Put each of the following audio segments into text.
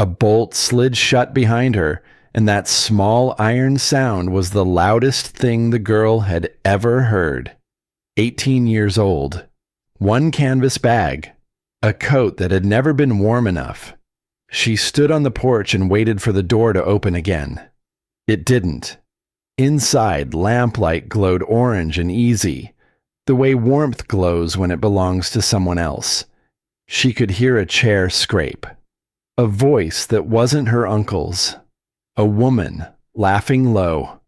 A bolt slid shut behind her, and that small iron sound was the loudest thing the girl had ever heard. 18 years old. One canvas bag. A coat that had never been warm enough. She stood on the porch and waited for the door to open again. It didn't. Inside, lamplight glowed orange and easy, the way warmth glows when it belongs to someone else. She could hear a chair scrape. A voice that wasn't her uncle's. A woman, laughing low.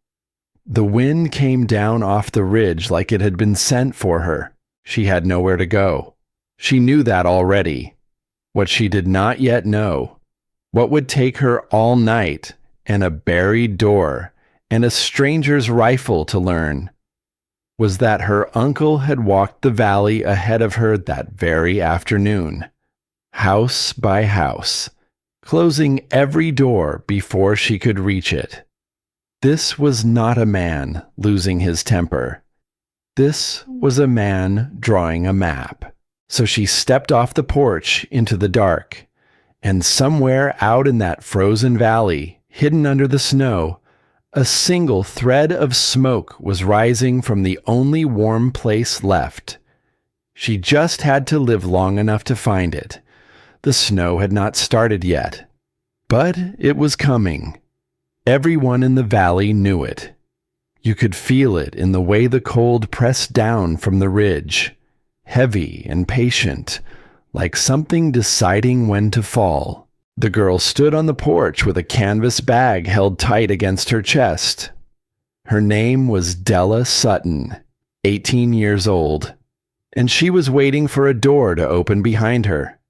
The wind came down off the ridge like it had been sent for her. She had nowhere to go. She knew that already. What she did not yet know, what would take her all night, and a buried door, and a stranger's rifle to learn, was that her uncle had walked the valley ahead of her that very afternoon, house by house, closing every door before she could reach it. This was not a man losing his temper. This was a man drawing a map. So she stepped off the porch into the dark, and somewhere out in that frozen valley, hidden under the snow, a single thread of smoke was rising from the only warm place left. She just had to live long enough to find it. The snow had not started yet, but it was coming. Everyone in the valley knew it. You could feel it in the way the cold pressed down from the ridge, heavy and patient, like something deciding when to fall. The girl stood on the porch with a canvas bag held tight against her chest. Her name was Della Sutton, 18 years old, and she was waiting for a door to open behind her.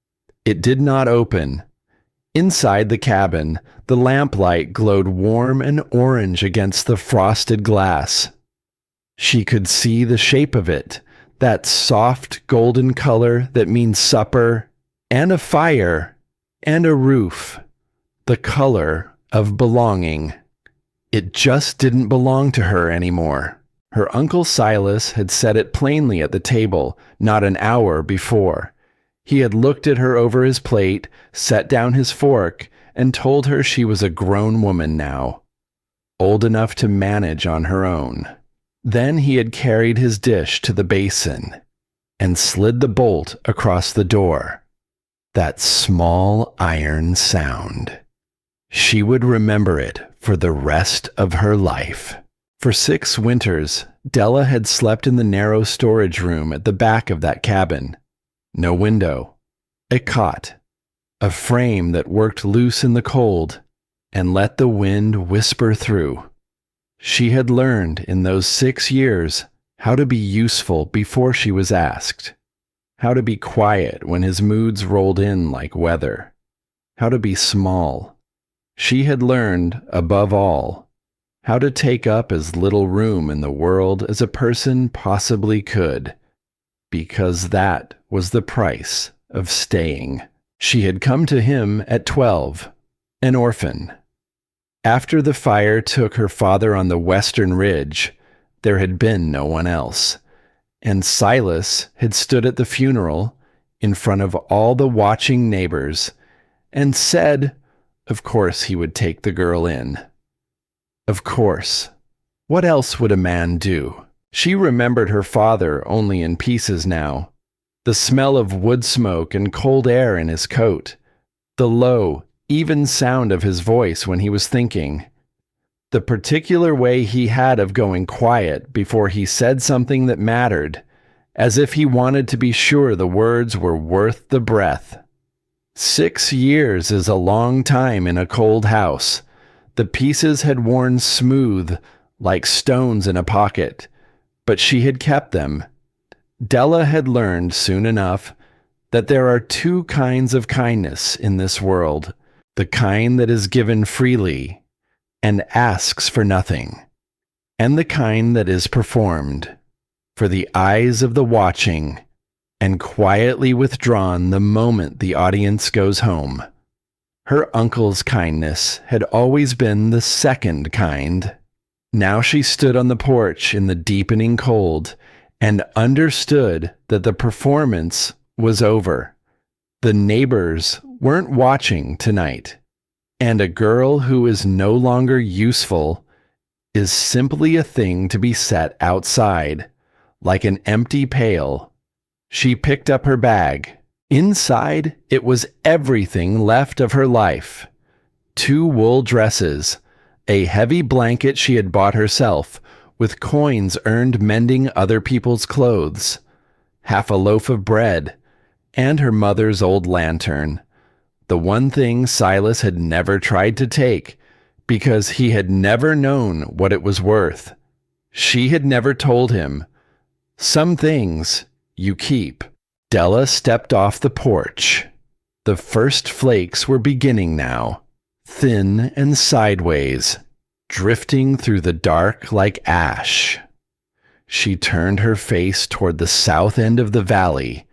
It did not open. Inside the cabin, the lamplight glowed warm and orange against the frosted glass. She could see the shape of it, that soft golden color that means supper, and a fire, and a roof, the color of belonging. It just didn't belong to her anymore. Her Uncle Silas had said it plainly at the table not an hour before. He had looked at her over his plate, set down his fork, and told her she was a grown woman now, old enough to manage on her own. Then he had carried his dish to the basin and slid the bolt across the door. That small iron sound. She would remember it for the rest of her life. For 6 winters, Della had slept in the narrow storage room at the back of that cabin. No window, a cot, a frame that worked loose in the cold and let the wind whisper through. She had learned in those 6 years how to be useful before she was asked, how to be quiet when his moods rolled in like weather, how to be small. She had learned, above all, how to take up as little room in the world as a person possibly could, because that was the price of staying. She had come to him at 12, an orphan. After the fire took her father on the western ridge, there had been no one else, and Silas had stood at the funeral in front of all the watching neighbors and said, of course he would take the girl in. Of course. What else would a man do? She remembered her father only in pieces now. The smell of wood smoke and cold air in his coat. The low, even sound of his voice when he was thinking. The particular way he had of going quiet before he said something that mattered, as if he wanted to be sure the words were worth the breath. 6 years is a long time in a cold house. The pieces had worn smooth, like stones in a pocket, but she had kept them. Della had learned soon enough that there are 2 kinds of kindness in this world, the kind that is given freely and asks for nothing, and the kind that is performed for the eyes of the watching and quietly withdrawn the moment the audience goes home. Her uncle's kindness had always been the second kind. Now she stood on the porch in the deepening cold and understood that the performance was over. The neighbors weren't watching tonight. And a girl who is no longer useful is simply a thing to be set outside, like an empty pail. She picked up her bag. Inside, it was everything left of her life. 2 wool dresses, a heavy blanket she had bought herself, with coins earned mending other people's clothes, half a loaf of bread, and her mother's old lantern. The one thing Silas had never tried to take, because he had never known what it was worth. She had never told him, "Some things you keep." Della stepped off the porch. The first flakes were beginning now, thin and sideways, drifting through the dark like ash. She turned her face toward the south end of the valley,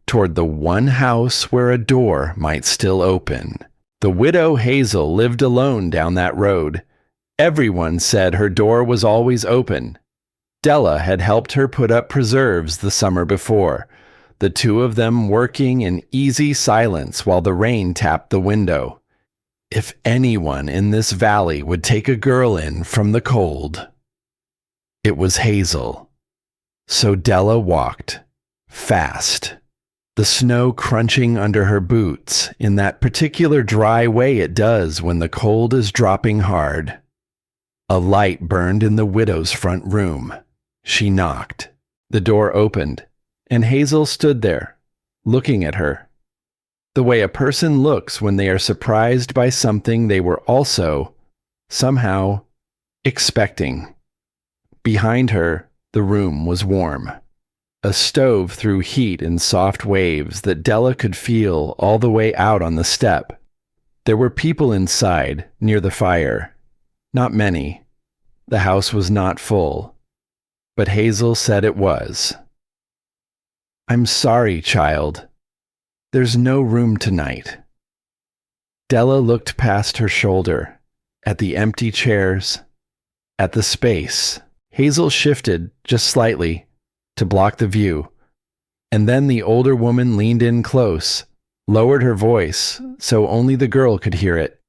toward the one house where a door might still open. The widow Hazel lived alone down that road. Everyone said her door was always open. Della had helped her put up preserves the summer before, the 2 of them working in easy silence while the rain tapped the window. If anyone in this valley would take a girl in from the cold, it was Hazel. So Della walked, fast, the snow crunching under her boots in that particular dry way it does when the cold is dropping hard. A light burned in the widow's front room. She knocked. The door opened, and Hazel stood there, looking at her, the way a person looks when they are surprised by something they were also, somehow, expecting. Behind her, the room was warm. A stove threw heat in soft waves that Della could feel all the way out on the step. There were people inside, near the fire. Not many. The house was not full. But Hazel said it was. "I'm sorry, child. There's no room tonight." Della looked past her shoulder, at the empty chairs, at the space. Hazel shifted, just slightly, to block the view, and then the older woman leaned in close, lowered her voice so only the girl could hear it.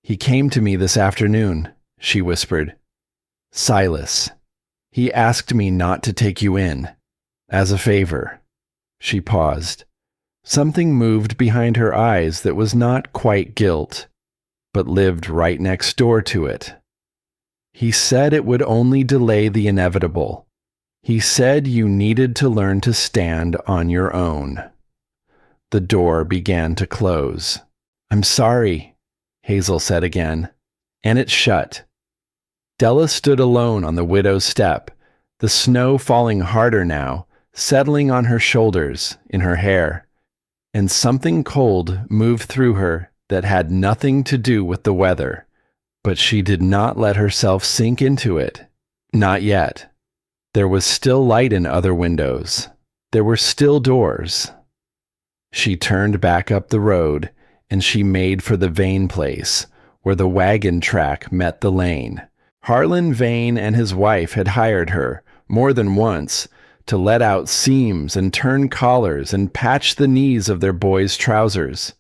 "He came to me this afternoon," she whispered. "Silas. He asked me not to take you in, as a favor." She paused. Something moved behind her eyes that was not quite guilt, but lived right next door to it. "He said it would only delay the inevitable. He said you needed to learn to stand on your own." The door began to close. "I'm sorry," Hazel said again, and it shut. Della stood alone on the widow's step, the snow falling harder now, settling on her shoulders, in her hair, and something cold moved through her that had nothing to do with the weather, but she did not let herself sink into it. Not yet. There was still light in other windows. There were still doors. She turned back up the road, and she made for the Vane place, where the wagon track met the lane. Harlan Vane and his wife had hired her, more than once, to let out seams and turn collars and patch the knees of their boys' trousers.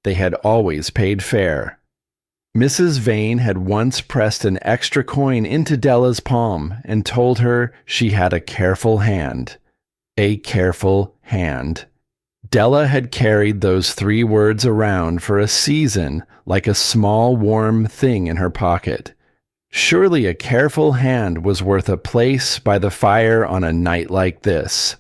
They had always paid fair. Mrs. Vane had once pressed an extra coin into Della's palm and told her she had a careful hand. A careful hand. Della had carried those 3 words around for a season like a small warm thing in her pocket. Surely a careful hand was worth a place by the fire on a night like this.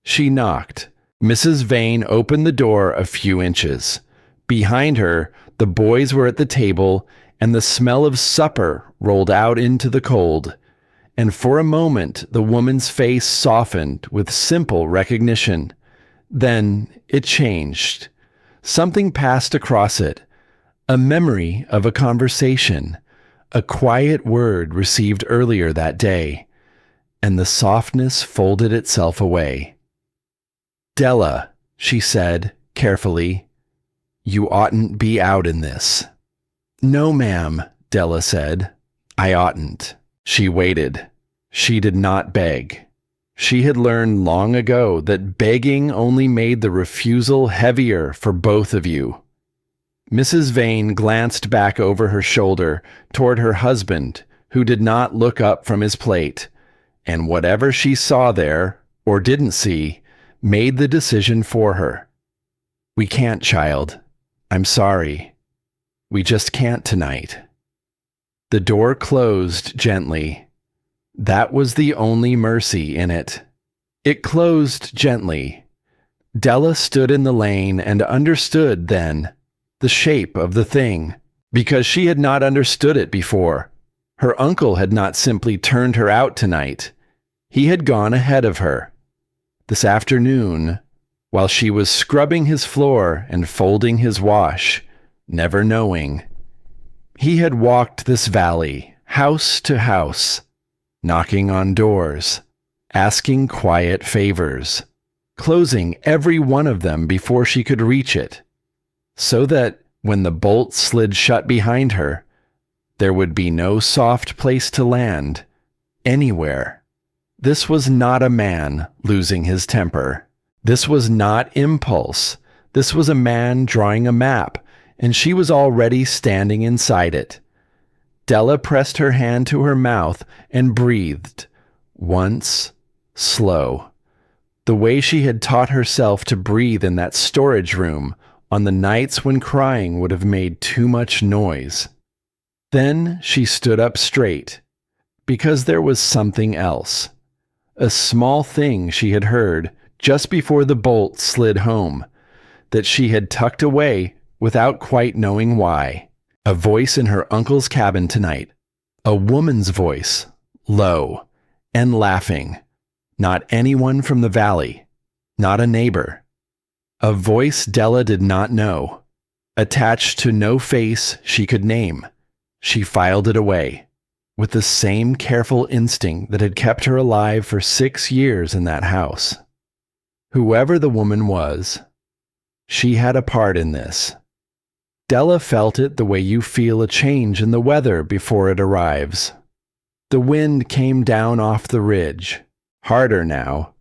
She knocked. Mrs. Vane opened the door a few inches. Behind her, the boys were at the table, and the smell of supper rolled out into the cold. And for a moment, the woman's face softened with simple recognition. Then it changed. Something passed across it. A memory of a conversation. A quiet word received earlier that day. And the softness folded itself away. "Della," she said, carefully, "you oughtn't be out in this." "No, ma'am," Della said. "I oughtn't." She waited. She did not beg. She had learned long ago that begging only made the refusal heavier for both of you. Mrs. Vane glanced back over her shoulder toward her husband, who did not look up from his plate, and whatever she saw there, or didn't see, made the decision for her. "We can't, child. I'm sorry. We just can't tonight." The door closed gently. That was the only mercy in it. It closed gently. Della stood in the lane and understood then the shape of the thing, because she had not understood it before. Her uncle had not simply turned her out tonight. He had gone ahead of her. This afternoon, while she was scrubbing his floor and folding his wash, never knowing, he had walked this valley, house to house, knocking on doors, asking quiet favors, closing every one of them before she could reach it, so that when the bolt slid shut behind her, there would be no soft place to land anywhere. This was not a man losing his temper. This was not impulse. This was a man drawing a map, and she was already standing inside it. Della pressed her hand to her mouth and breathed, once, slow, the way she had taught herself to breathe in that storage room on the nights when crying would have made too much noise. Then she stood up straight, because there was something else. A small thing she had heard just before the bolt slid home, that she had tucked away without quite knowing why. A voice in her uncle's cabin tonight. A woman's voice, low and laughing. Not anyone from the valley. Not a neighbor. A voice Della did not know. Attached to no face she could name. She filed it away, with the same careful instinct that had kept her alive for 6 years in that house. Whoever the woman was, she had a part in this. Della felt it the way you feel a change in the weather before it arrives. The wind came down off the ridge, harder now,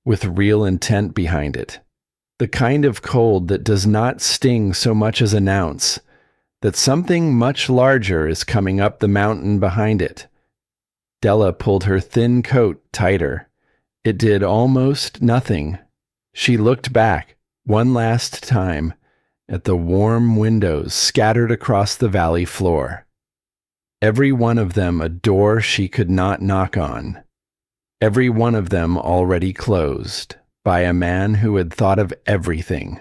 with real intent behind it. The kind of cold that does not sting so much as announce that something much larger is coming up the mountain behind it. Della pulled her thin coat tighter. It did almost nothing. She looked back, one last time, at the warm windows scattered across the valley floor. Every one of them a door she could not knock on. Every one of them already closed, by a man who had thought of everything.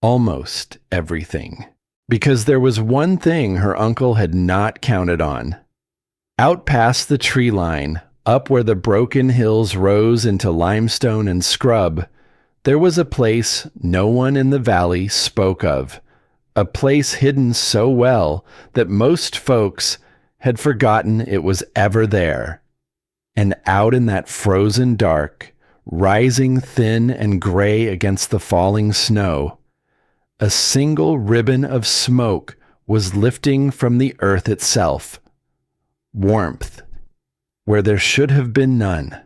Almost everything. Because there was one thing her uncle had not counted on. Out past the tree line, up where the broken hills rose into limestone and scrub, there was a place no one in the valley spoke of, a place hidden so well that most folks had forgotten it was ever there. And out in that frozen dark, rising thin and gray against the falling snow, a single ribbon of smoke was lifting from the earth itself. Warmth, where there should have been none.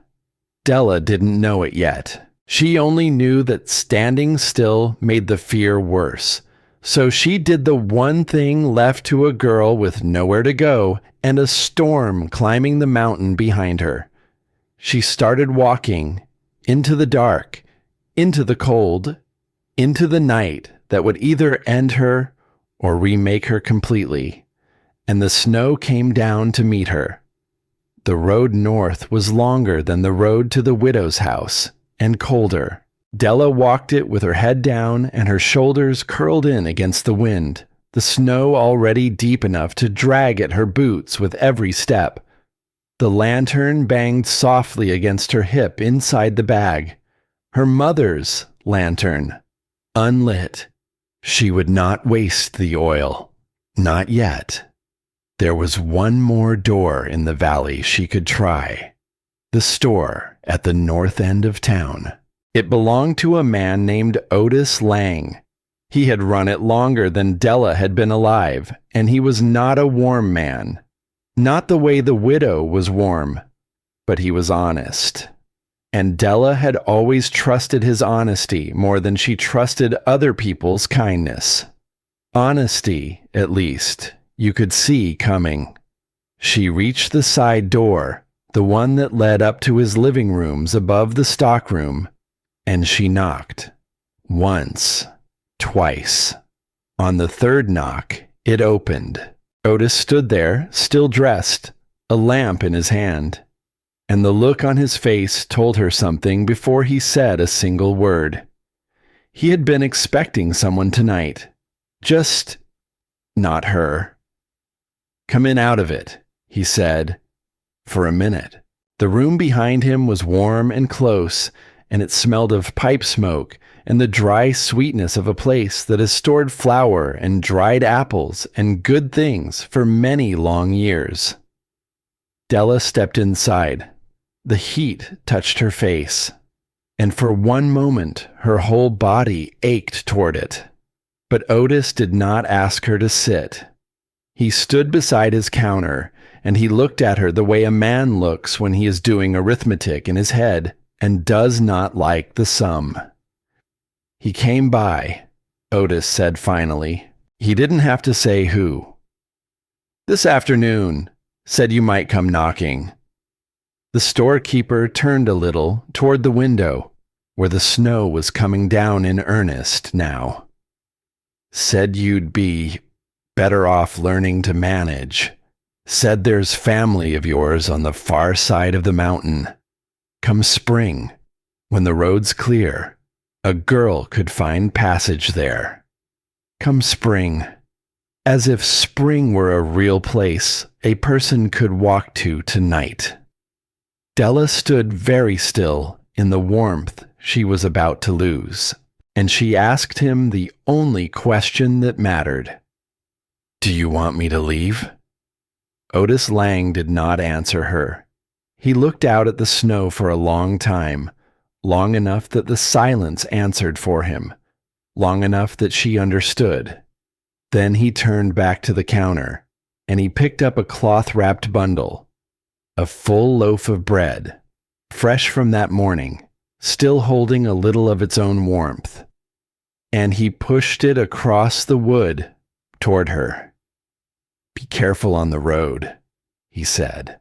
Della didn't know it yet. She only knew that standing still made the fear worse. So she did the one thing left to a girl with nowhere to go and a storm climbing the mountain behind her. She started walking into the dark, into the cold, into the night that would either end her or remake her completely. And the snow came down to meet her. The road north was longer than the road to the widow's house, and colder. Della walked it with her head down and her shoulders curled in against the wind, the snow already deep enough to drag at her boots with every step. The lantern banged softly against her hip inside the bag. Her mother's lantern, unlit. She would not waste the oil. Not yet. There was one more door in the valley she could try. The store at the north end of town. It belonged to a man named Otis Lang. He had run it longer than Della had been alive, and he was not a warm man. Not the way the widow was warm, but he was honest. And Della had always trusted his honesty more than she trusted other people's kindness. Honesty, at least, you could see coming. She reached the side door, the one that led up to his living rooms above the stockroom, and she knocked. Once, twice. On the third knock, it opened. Otis stood there, still dressed, a lamp in his hand, and the look on his face told her something before he said a single word. He had been expecting someone tonight. Just not her. "Come in out of it," he said. For a minute. The room behind him was warm and close, and it smelled of pipe smoke and the dry sweetness of a place that has stored flour and dried apples and good things for many long years. Della stepped inside. The heat touched her face, and for one moment her whole body ached toward it. But Otis did not ask her to sit. He stood beside his counter, and he looked at her the way a man looks when he is doing arithmetic in his head and does not like the sum. "He came by," Otis said finally. He didn't have to say who. "This afternoon. Said you might come knocking." The storekeeper turned a little toward the window, where the snow was coming down in earnest now. "Said you'd be better off learning to manage. Said there's family of yours on the far side of the mountain. Come spring, when the road's clear, a girl could find passage there. Come spring." As if spring were a real place a person could walk to tonight. Della stood very still in the warmth she was about to lose, and she asked him the only question that mattered. "Do you want me to leave?" Otis Lang did not answer her. He looked out at the snow for a long time, long enough that the silence answered for him, long enough that she understood. Then he turned back to the counter, and he picked up a cloth-wrapped bundle, a full loaf of bread, fresh from that morning, still holding a little of its own warmth, and he pushed it across the wood toward her. "Be careful on the road," he said.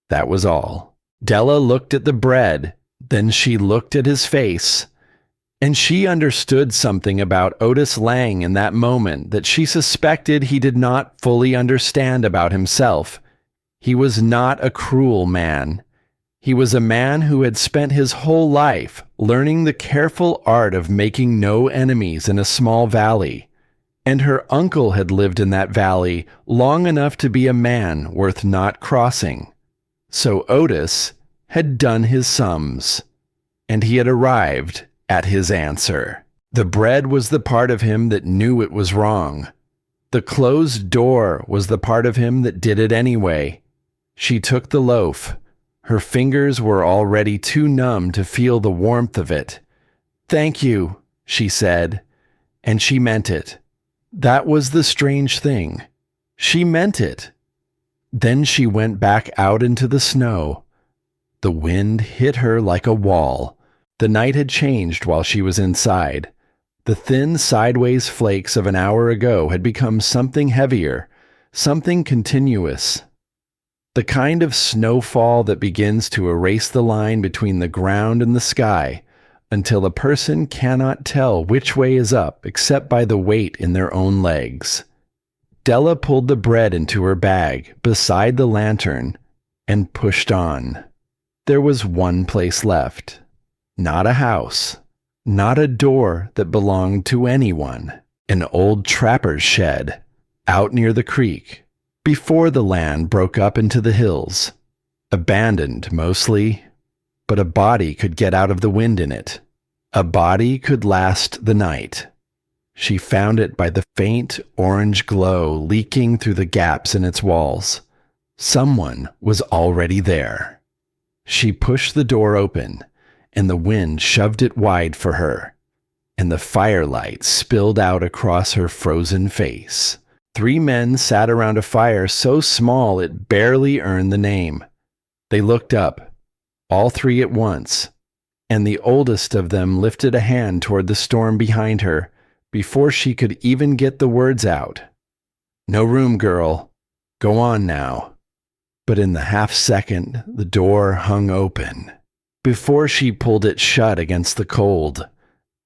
That was all. Della looked at the bread, then she looked at his face, and she understood something about Otis Lang in that moment that she suspected he did not fully understand about himself. He was not a cruel man. He was a man who had spent his whole life learning the careful art of making no enemies in a small valley, and her uncle had lived in that valley long enough to be a man worth not crossing. So Otis had done his sums, and he had arrived at his answer. The bread was the part of him that knew it was wrong. The closed door was the part of him that did it anyway. She took the loaf. Her fingers were already too numb to feel the warmth of it. "Thank you," she said, and she meant it. That was the strange thing. She meant it. Then she went back out into the snow. The wind hit her like a wall. The night had changed while she was inside. The thin sideways flakes of an hour ago had become something heavier, something continuous. The kind of snowfall that begins to erase the line between the ground and the sky until a person cannot tell which way is up except by the weight in their own legs. Della pulled the bread into her bag beside the lantern and pushed on. There was one place left. Not a house, not a door that belonged to anyone. An old trapper's shed, out near the creek, before the land broke up into the hills. Abandoned, mostly, but a body could get out of the wind in it. A body could last the night. She found it by the faint orange glow leaking through the gaps in its walls. Someone was already there. She pushed the door open, and the wind shoved it wide for her, and the firelight spilled out across her frozen face. 3 men sat around a fire so small it barely earned the name. They looked up, all 3 at once, and the oldest of them lifted a hand toward the storm behind her, before she could even get the words out. "No room, girl. Go on now." But in the half second, the door hung open. Before she pulled it shut against the cold,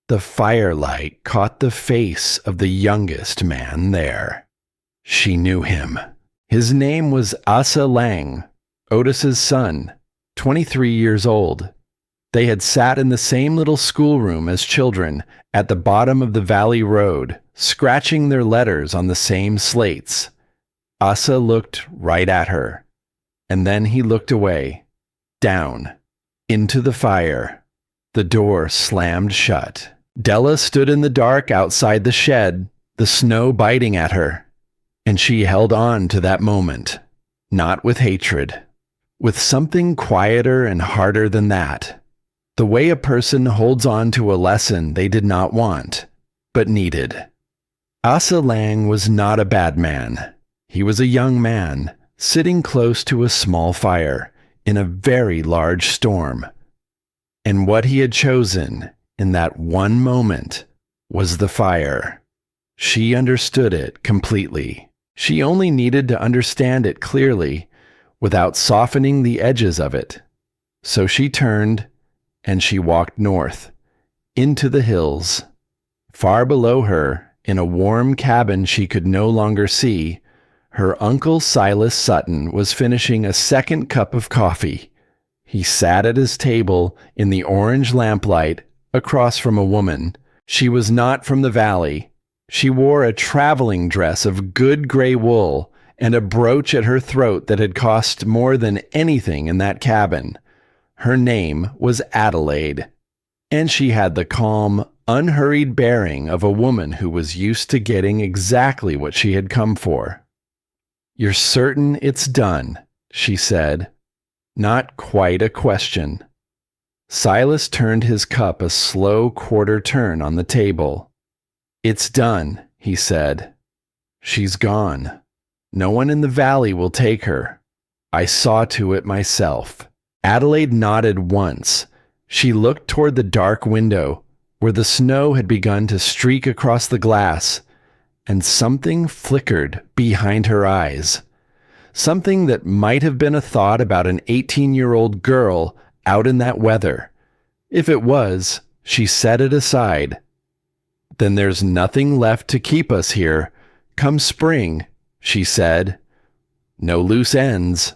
the firelight caught the face of the youngest man there. She knew him. His name was Asa Lang, Otis's son, 23 years old. They had sat in the same little schoolroom as children at the bottom of the valley road, scratching their letters on the same slates. Asa looked right at her, and then he looked away, down, into the fire. The door slammed shut. Della stood in the dark outside the shed, the snow biting at her, and she held on to that moment, not with hatred, with something quieter and harder than that. The way a person holds on to a lesson they did not want, but needed. Asa Lang was not a bad man. He was a young man, sitting close to a small fire in a very large storm. And what he had chosen in that one moment was the fire. She understood it completely. She only needed to understand it clearly without softening the edges of it. So she turned and she walked north, into the hills. Far below her, in a warm cabin she could no longer see, her Uncle Silas Sutton was finishing a second cup of coffee. He sat at his table in the orange lamplight across from a woman. She was not from the valley. She wore a traveling dress of good gray wool and a brooch at her throat that had cost more than anything in that cabin. Her name was Adelaide, and she had the calm, unhurried bearing of a woman who was used to getting exactly what she had come for. "You're certain it's done?" she said. Not quite a question. Silas turned his cup a slow quarter turn on the table. "It's done," he said. "She's gone. No one in the valley will take her. I saw to it myself." Adelaide nodded once. She looked toward the dark window, where the snow had begun to streak across the glass, and something flickered behind her eyes. Something that might have been a thought about an 18-year-old girl out in that weather. If it was, she set it aside. "Then there's nothing left to keep us here, come spring," she said. "No loose ends."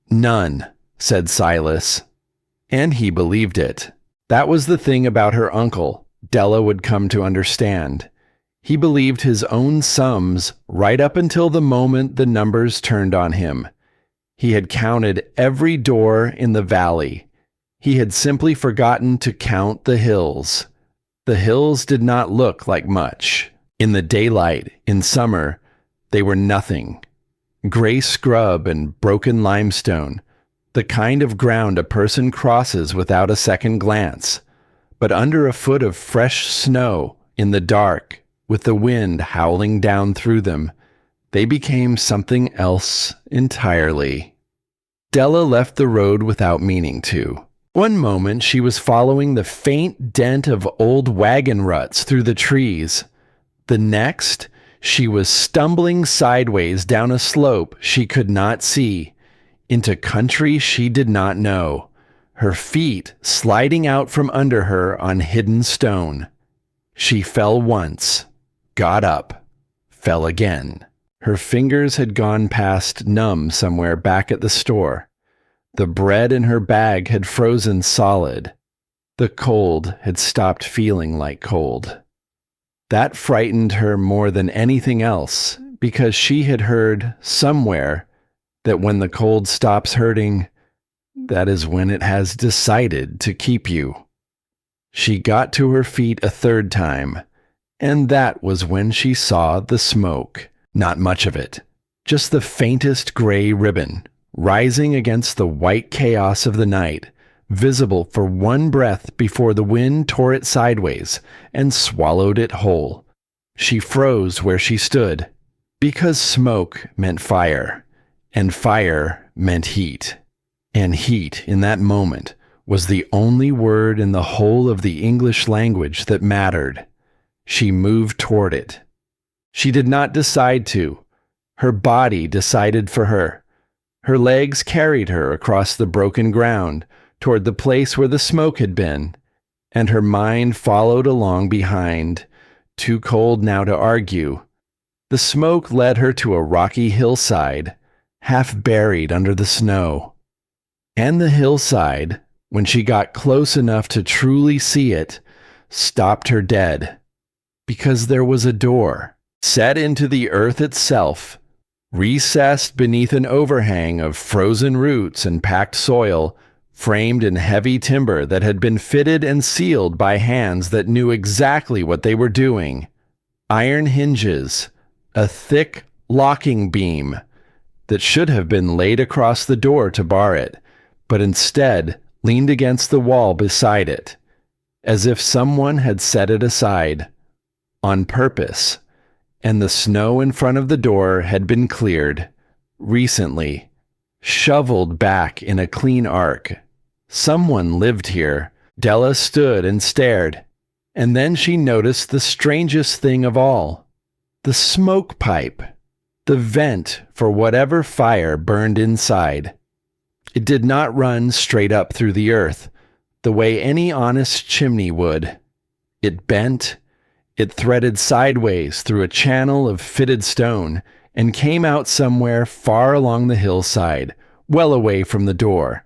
"None," said Silas. And he believed it. That was the thing about her uncle, Della would come to understand. He believed his own sums right up until the moment the numbers turned on him. He had counted every door in the valley. He had simply forgotten to count the hills. The hills did not look like much. In the daylight, in summer, they were nothing. Gray scrub and broken limestone, the kind of ground a person crosses without a second glance. But under a foot of fresh snow, in the dark, with the wind howling down through them, they became something else entirely. Della left the road without meaning to. One moment she was following the faint dent of old wagon ruts through the trees. The next, she was stumbling sideways down a slope she could not see, into country she did not know, her feet sliding out from under her on hidden stone. She fell once, got up, fell again. Her fingers had gone past numb somewhere back at the store. The bread in her bag had frozen solid. The cold had stopped feeling like cold. That frightened her more than anything else, because she had heard somewhere that when the cold stops hurting, that is when it has decided to keep you. She got to her feet a third time, and that was when she saw the smoke. Not much of it, just the faintest gray ribbon, rising against the white chaos of the night, visible for one breath before the wind tore it sideways and swallowed it whole. She froze where she stood, because smoke meant fire, and fire meant heat. And heat, in that moment, was the only word in the whole of the English language that mattered. She moved toward it. She did not decide to. Her body decided for her. Her legs carried her across the broken ground toward the place where the smoke had been, and her mind followed along behind, too cold now to argue. The smoke led her to a rocky hillside, half buried under the snow. And the hillside, when she got close enough to truly see it, stopped her dead. Because there was a door, set into the earth itself, recessed beneath an overhang of frozen roots and packed soil, framed in heavy timber that had been fitted and sealed by hands that knew exactly what they were doing. Iron hinges, a thick locking beam that should have been laid across the door to bar it, but instead leaned against the wall beside it, as if someone had set it aside on purpose, and the snow in front of the door had been cleared recently, shoveled back in a clean arc. Someone lived here. Della stood and stared, and then she noticed the strangest thing of all. The smoke pipe, the vent for whatever fire burned inside. It did not run straight up through the earth, the way any honest chimney would. It bent, it threaded sideways through a channel of fitted stone, and came out somewhere far along the hillside, well away from the door.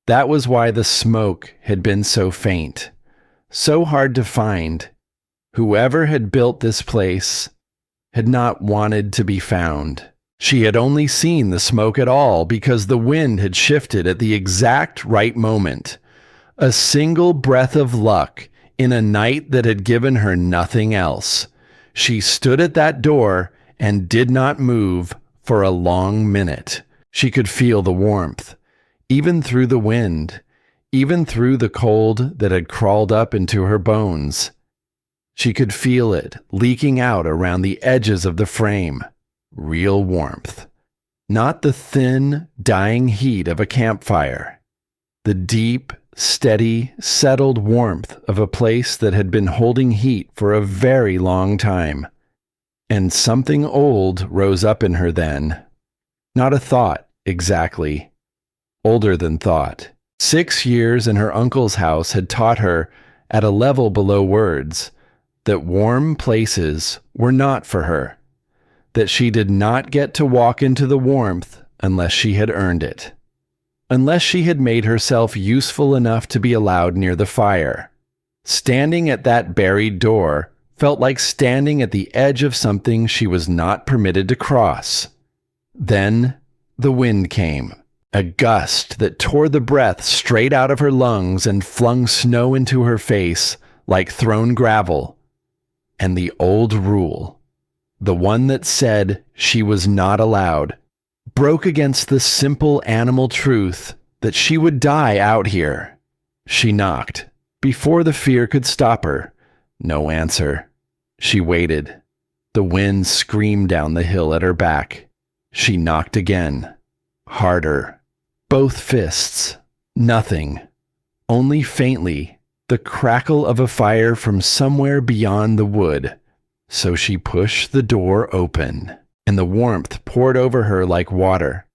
That was why the smoke had been so faint, so hard to find. Whoever had built this place had not wanted to be found. She had only seen the smoke at all because the wind had shifted at the exact right moment. A single breath of luck in a night that had given her nothing else. She stood at that door and did not move for a long minute. She could feel the warmth, even through the wind, even through the cold that had crawled up into her bones. She could feel it leaking out around the edges of the frame. Real warmth. Not the thin, dying heat of a campfire. The deep, steady, settled warmth of a place that had been holding heat for a very long time. And something old rose up in her then. Not a thought, exactly. Older than thought. 6 years in her uncle's house had taught her, at a level below words, that warm places were not for her, that she did not get to walk into the warmth unless she had earned it, unless she had made herself useful enough to be allowed near the fire. Standing at that buried door felt like standing at the edge of something she was not permitted to cross. Then the wind came, a gust that tore the breath straight out of her lungs and flung snow into her face like thrown gravel. And the old rule, the one that said she was not allowed, broke against the simple animal truth that she would die out here. She knocked. Before the fear could stop her, no answer. She waited. The wind screamed down the hill at her back. She knocked again. Harder. Both fists. Nothing. Only faintly, the crackle of a fire from somewhere beyond the wood. So she pushed the door open, and the warmth poured over her like water.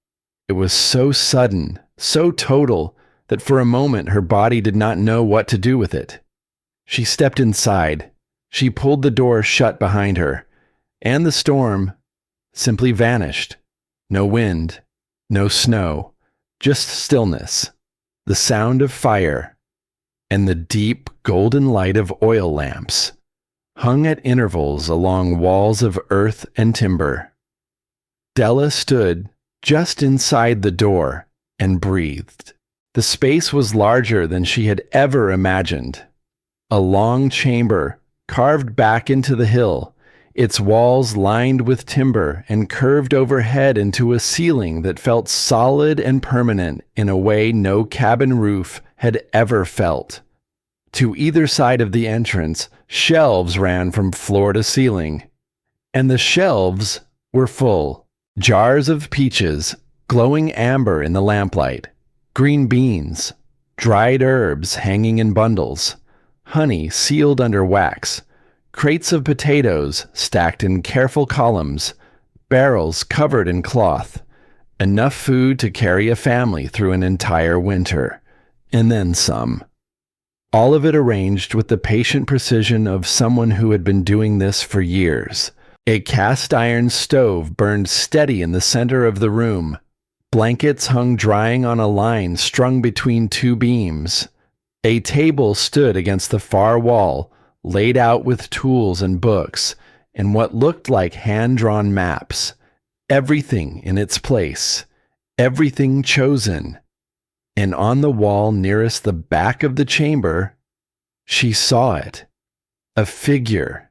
It was so sudden, so total, that for a moment her body did not know what to do with it. She stepped inside. She pulled the door shut behind her, and the storm simply vanished. No wind, no snow, just stillness, the sound of fire, and the deep golden light of oil lamps, hung at intervals along walls of earth and timber. Della stood just inside the door and breathed. The space was larger than she had ever imagined. A long chamber carved back into the hill, its walls lined with timber and curved overhead into a ceiling that felt solid and permanent in a way no cabin roof had ever felt. To either side of the entrance, shelves ran from floor to ceiling, and the shelves were full. Jars of peaches, glowing amber in the lamplight, green beans, dried herbs hanging in bundles, honey sealed under wax, crates of potatoes stacked in careful columns, barrels covered in cloth, enough food to carry a family through an entire winter, and then some. All of it arranged with the patient precision of someone who had been doing this for years. A cast iron stove burned steady in the center of the room. Blankets hung drying on a line strung between two beams. A table stood against the far wall, laid out with tools and books, and what looked like hand-drawn maps. Everything in its place, everything chosen. And on the wall nearest the back of the chamber, she saw it. A figure,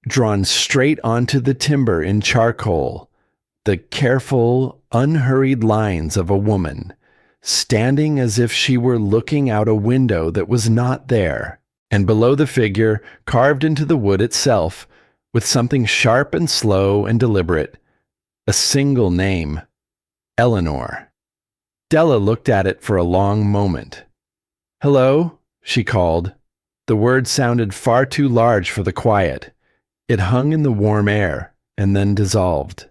drawn straight onto the timber in charcoal, the careful, unhurried lines of a woman, standing as if she were looking out a window that was not there, and below the figure, carved into the wood itself, with something sharp and slow and deliberate, a single name, Eleanor. Della looked at it for a long moment. "Hello?" she called. The word sounded far too large for the quiet. It hung in the warm air, and then dissolved.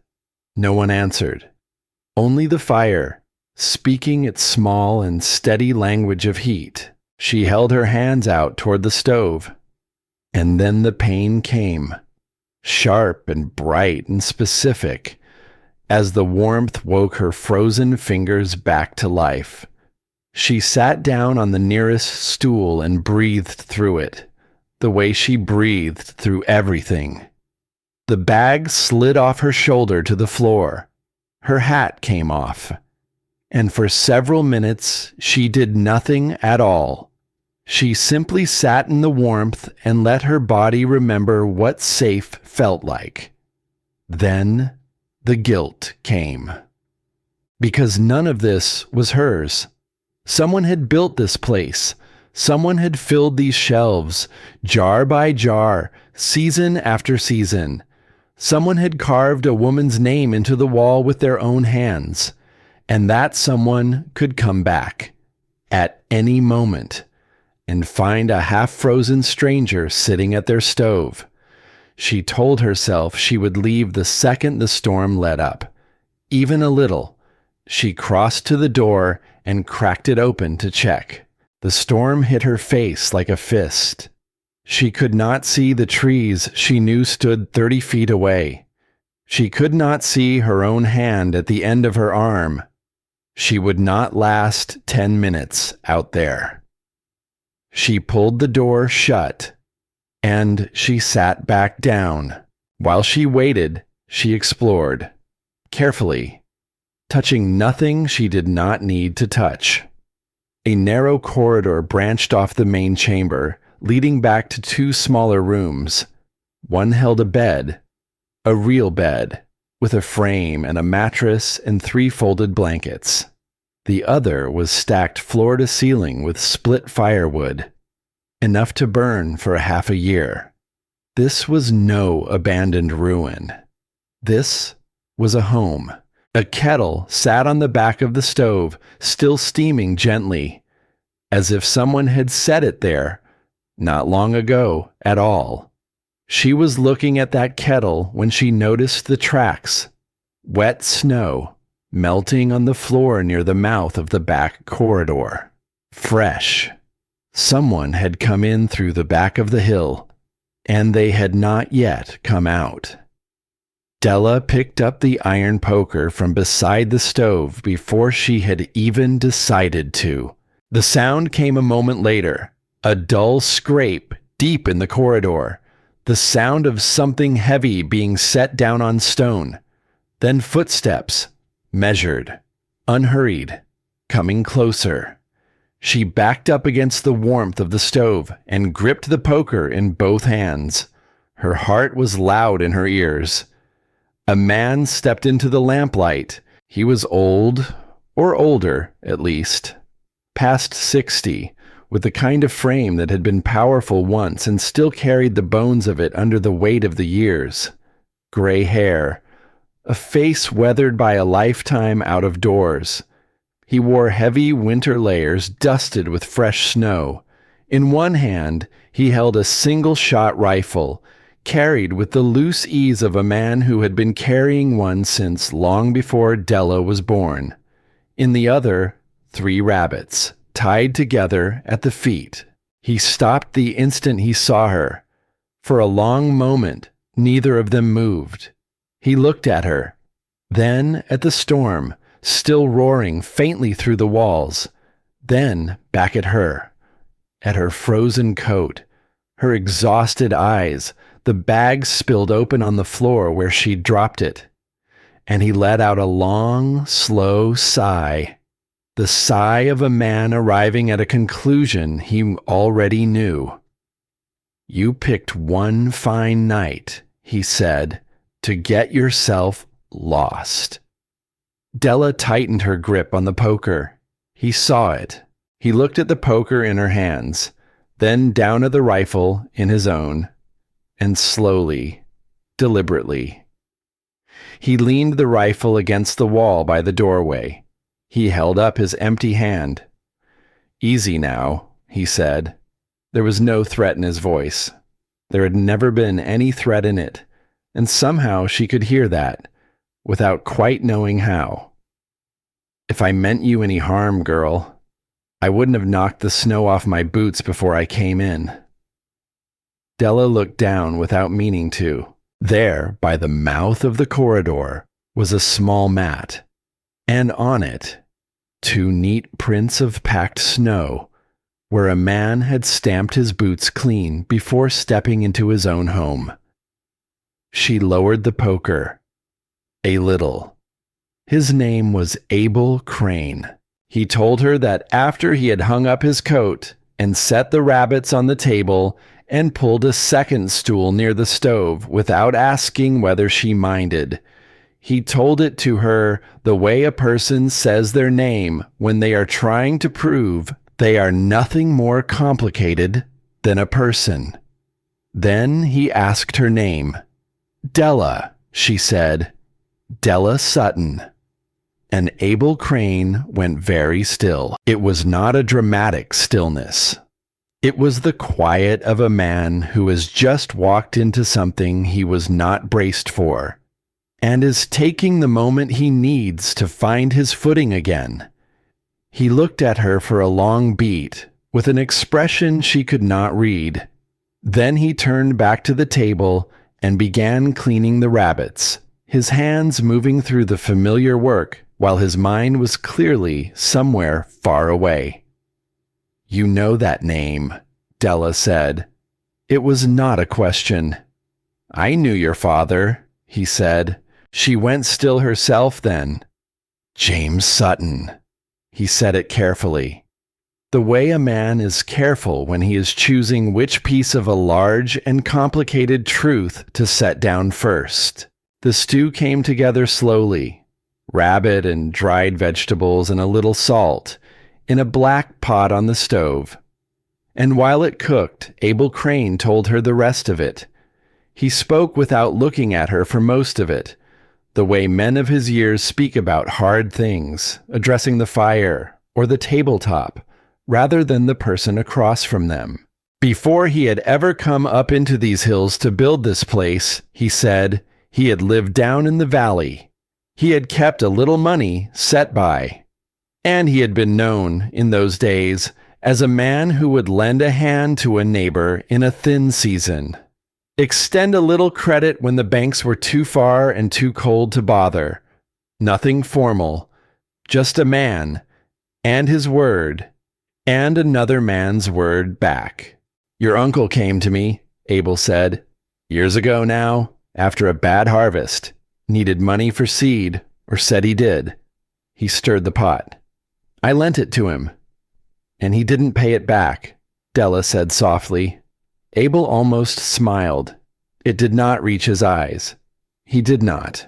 No one answered. Only the fire, speaking its small and steady language of heat. She held her hands out toward the stove. And then the pain came, sharp and bright and specific, as the warmth woke her frozen fingers back to life. She sat down on the nearest stool and breathed through it, the way she breathed through everything. The bag slid off her shoulder to the floor. Her hat came off. And for several minutes, she did nothing at all. She simply sat in the warmth and let her body remember what safe felt like. Then the guilt came. Because none of this was hers. Someone had built this place. Someone had filled these shelves, jar by jar, season after season. Someone had carved a woman's name into the wall with their own hands. And that someone could come back at any moment and find a half-frozen stranger sitting at their stove. She told herself she would leave the second the storm let up. Even a little. She crossed to the door and cracked it open to check. The storm hit her face like a fist. She could not see the trees she knew stood 30 feet away. She could not see her own hand at the end of her arm. She would not last 10 minutes out there. She pulled the door shut, and she sat back down. While she waited, she explored, carefully, touching nothing she did not need to touch. A narrow corridor branched off the main chamber, leading back to 2 smaller rooms. One held a bed, a real bed, with a frame and a mattress and 3 folded blankets. The other was stacked floor to ceiling with split firewood, enough to burn for half a year. This was no abandoned ruin. This was a home. A kettle sat on the back of the stove, still steaming gently, as if someone had set it there, not long ago at all. She was looking at that kettle when she noticed the tracks, wet snow, melting on the floor near the mouth of the back corridor. Fresh. Someone had come in through the back of the hill, and they had not yet come out. Della picked up the iron poker from beside the stove before she had even decided to. The sound came a moment later, a dull scrape deep in the corridor, the sound of something heavy being set down on stone, then footsteps, measured, unhurried, coming closer. She backed up against the warmth of the stove and gripped the poker in both hands. Her heart was loud in her ears. A man stepped into the lamplight. He was old, or older, at least, past 60, with the kind of frame that had been powerful once and still carried the bones of it under the weight of the years. Gray hair, a face weathered by a lifetime out of doors. He wore heavy winter layers dusted with fresh snow. In one hand, he held a single-shot rifle, carried with the loose ease of a man who had been carrying one since long before Della was born. In the other, 3 rabbits, tied together at the feet. He stopped the instant he saw her. For a long moment, neither of them moved. He looked at her, then at the storm, still roaring faintly through the walls, then back at her frozen coat, her exhausted eyes, the bag spilled open on the floor where she'd dropped it. And he let out a long, slow sigh, the sigh of a man arriving at a conclusion he already knew. "You picked one fine night," he said, "to get yourself lost." Della tightened her grip on the poker. He saw it. He looked at the poker in her hands, then down at the rifle in his own, and slowly, deliberately. He leaned the rifle against the wall by the doorway. He held up his empty hand. "Easy now," he said. There was no threat in his voice. There had never been any threat in it, and somehow she could hear that, without quite knowing how. "If I meant you any harm, girl, I wouldn't have knocked the snow off my boots before I came in." Della looked down without meaning to. There, by the mouth of the corridor, was a small mat, and on it, 2 neat prints of packed snow, where a man had stamped his boots clean before stepping into his own home. She lowered the poker. A little. His name was Abel Crane. He told her that after he had hung up his coat and set the rabbits on the table and pulled a second stool near the stove without asking whether she minded, he told it to her the way a person says their name when they are trying to prove they are nothing more complicated than a person. Then he asked her name. "Della," she said. "Della Sutton." And Abel Crane went very still. It was not a dramatic stillness. It was the quiet of a man who has just walked into something he was not braced for, and is taking the moment he needs to find his footing again. He looked at her for a long beat, with an expression she could not read. Then he turned back to the table and began cleaning the rabbits, his hands moving through the familiar work while his mind was clearly somewhere far away. "You know that name," Della said. It was not a question. "I knew your father," he said. She went still herself then. "James Sutton." He said it carefully. The way a man is careful when he is choosing which piece of a large and complicated truth to set down first. The stew came together slowly. Rabbit and dried vegetables and a little salt, in a black pot on the stove. And while it cooked, Abel Crane told her the rest of it. He spoke without looking at her for most of it, the way men of his years speak about hard things, addressing the fire or the tabletop, rather than the person across from them. Before he had ever come up into these hills to build this place, he said, he had lived down in the valley. He had kept a little money set by, and he had been known, in those days, as a man who would lend a hand to a neighbor in a thin season. Extend a little credit when the banks were too far and too cold to bother. Nothing formal, just a man, and his word, and another man's word back. "Your uncle came to me," Abel said, "years ago now, after a bad harvest. Needed money for seed, or said he did. He stirred the pot. I lent it to him. And he didn't pay it back," Della said softly. Abel almost smiled. It did not reach his eyes. He did not.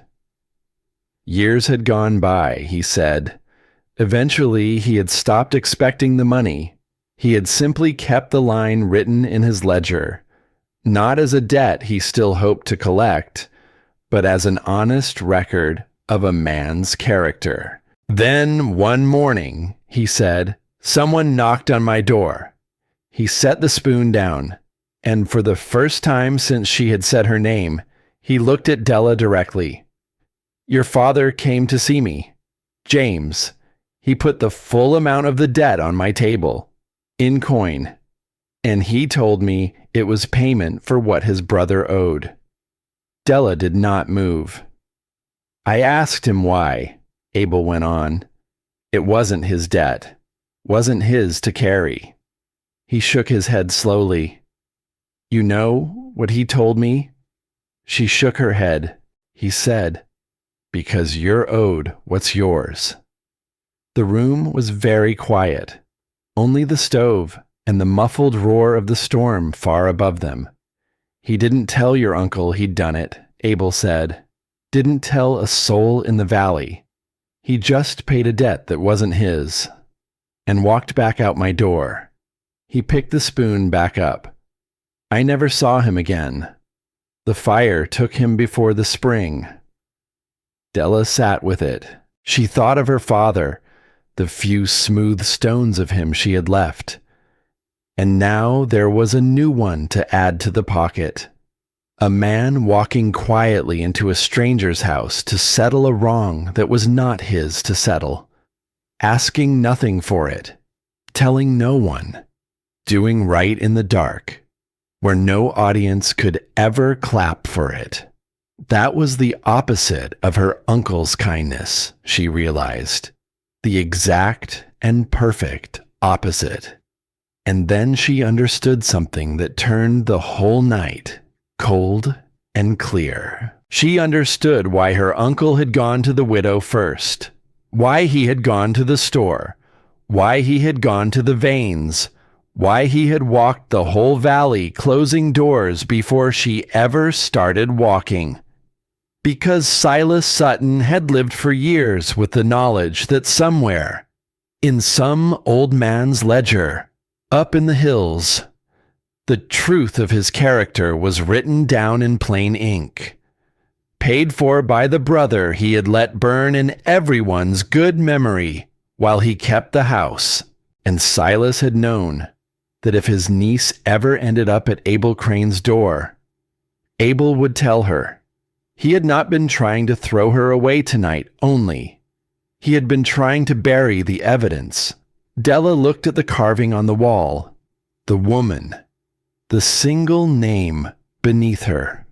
Years had gone by, he said. Eventually, he had stopped expecting the money. He had simply kept the line written in his ledger, not as a debt he still hoped to collect, but as an honest record of a man's character. Then, one morning, he said, someone knocked on my door. He set the spoon down. And for the first time since she had said her name, he looked at Della directly. Your father came to see me. James. He put the full amount of the debt on my table, in coin, and he told me it was payment for what his brother owed. Della did not move. I asked him why, Abel went on. It wasn't his debt, wasn't his to carry. He shook his head slowly. You know what he told me? She shook her head. He said, because you're owed what's yours. The room was very quiet, only the stove and the muffled roar of the storm far above them. He didn't tell your uncle he'd done it, Abel said. Didn't tell a soul in the valley. He just paid a debt that wasn't his, and walked back out my door. He picked the spoon back up. I never saw him again. The fire took him before the spring. Della sat with it. She thought of her father, the few smooth stones of him she had left. And now there was a new one to add to the pocket. A man walking quietly into a stranger's house to settle a wrong that was not his to settle. Asking nothing for it. Telling no one. Doing right in the dark, where no audience could ever clap for it. That was the opposite of her uncle's kindness, she realized. The exact and perfect opposite. And then she understood something that turned the whole night cold and clear. She understood why her uncle had gone to the widow first, why he had gone to the store, why he had gone to the veins, why he had walked the whole valley closing doors before she ever started walking. Because Silas Sutton had lived for years with the knowledge that somewhere, in some old man's ledger, up in the hills, the truth of his character was written down in plain ink, paid for by the brother he had let burn in everyone's good memory while he kept the house. And Silas had known that if his niece ever ended up at Abel Crane's door, Abel would tell her. He had not been trying to throw her away tonight only. He had been trying to bury the evidence. Della looked at the carving on the wall. The woman. The single name beneath her.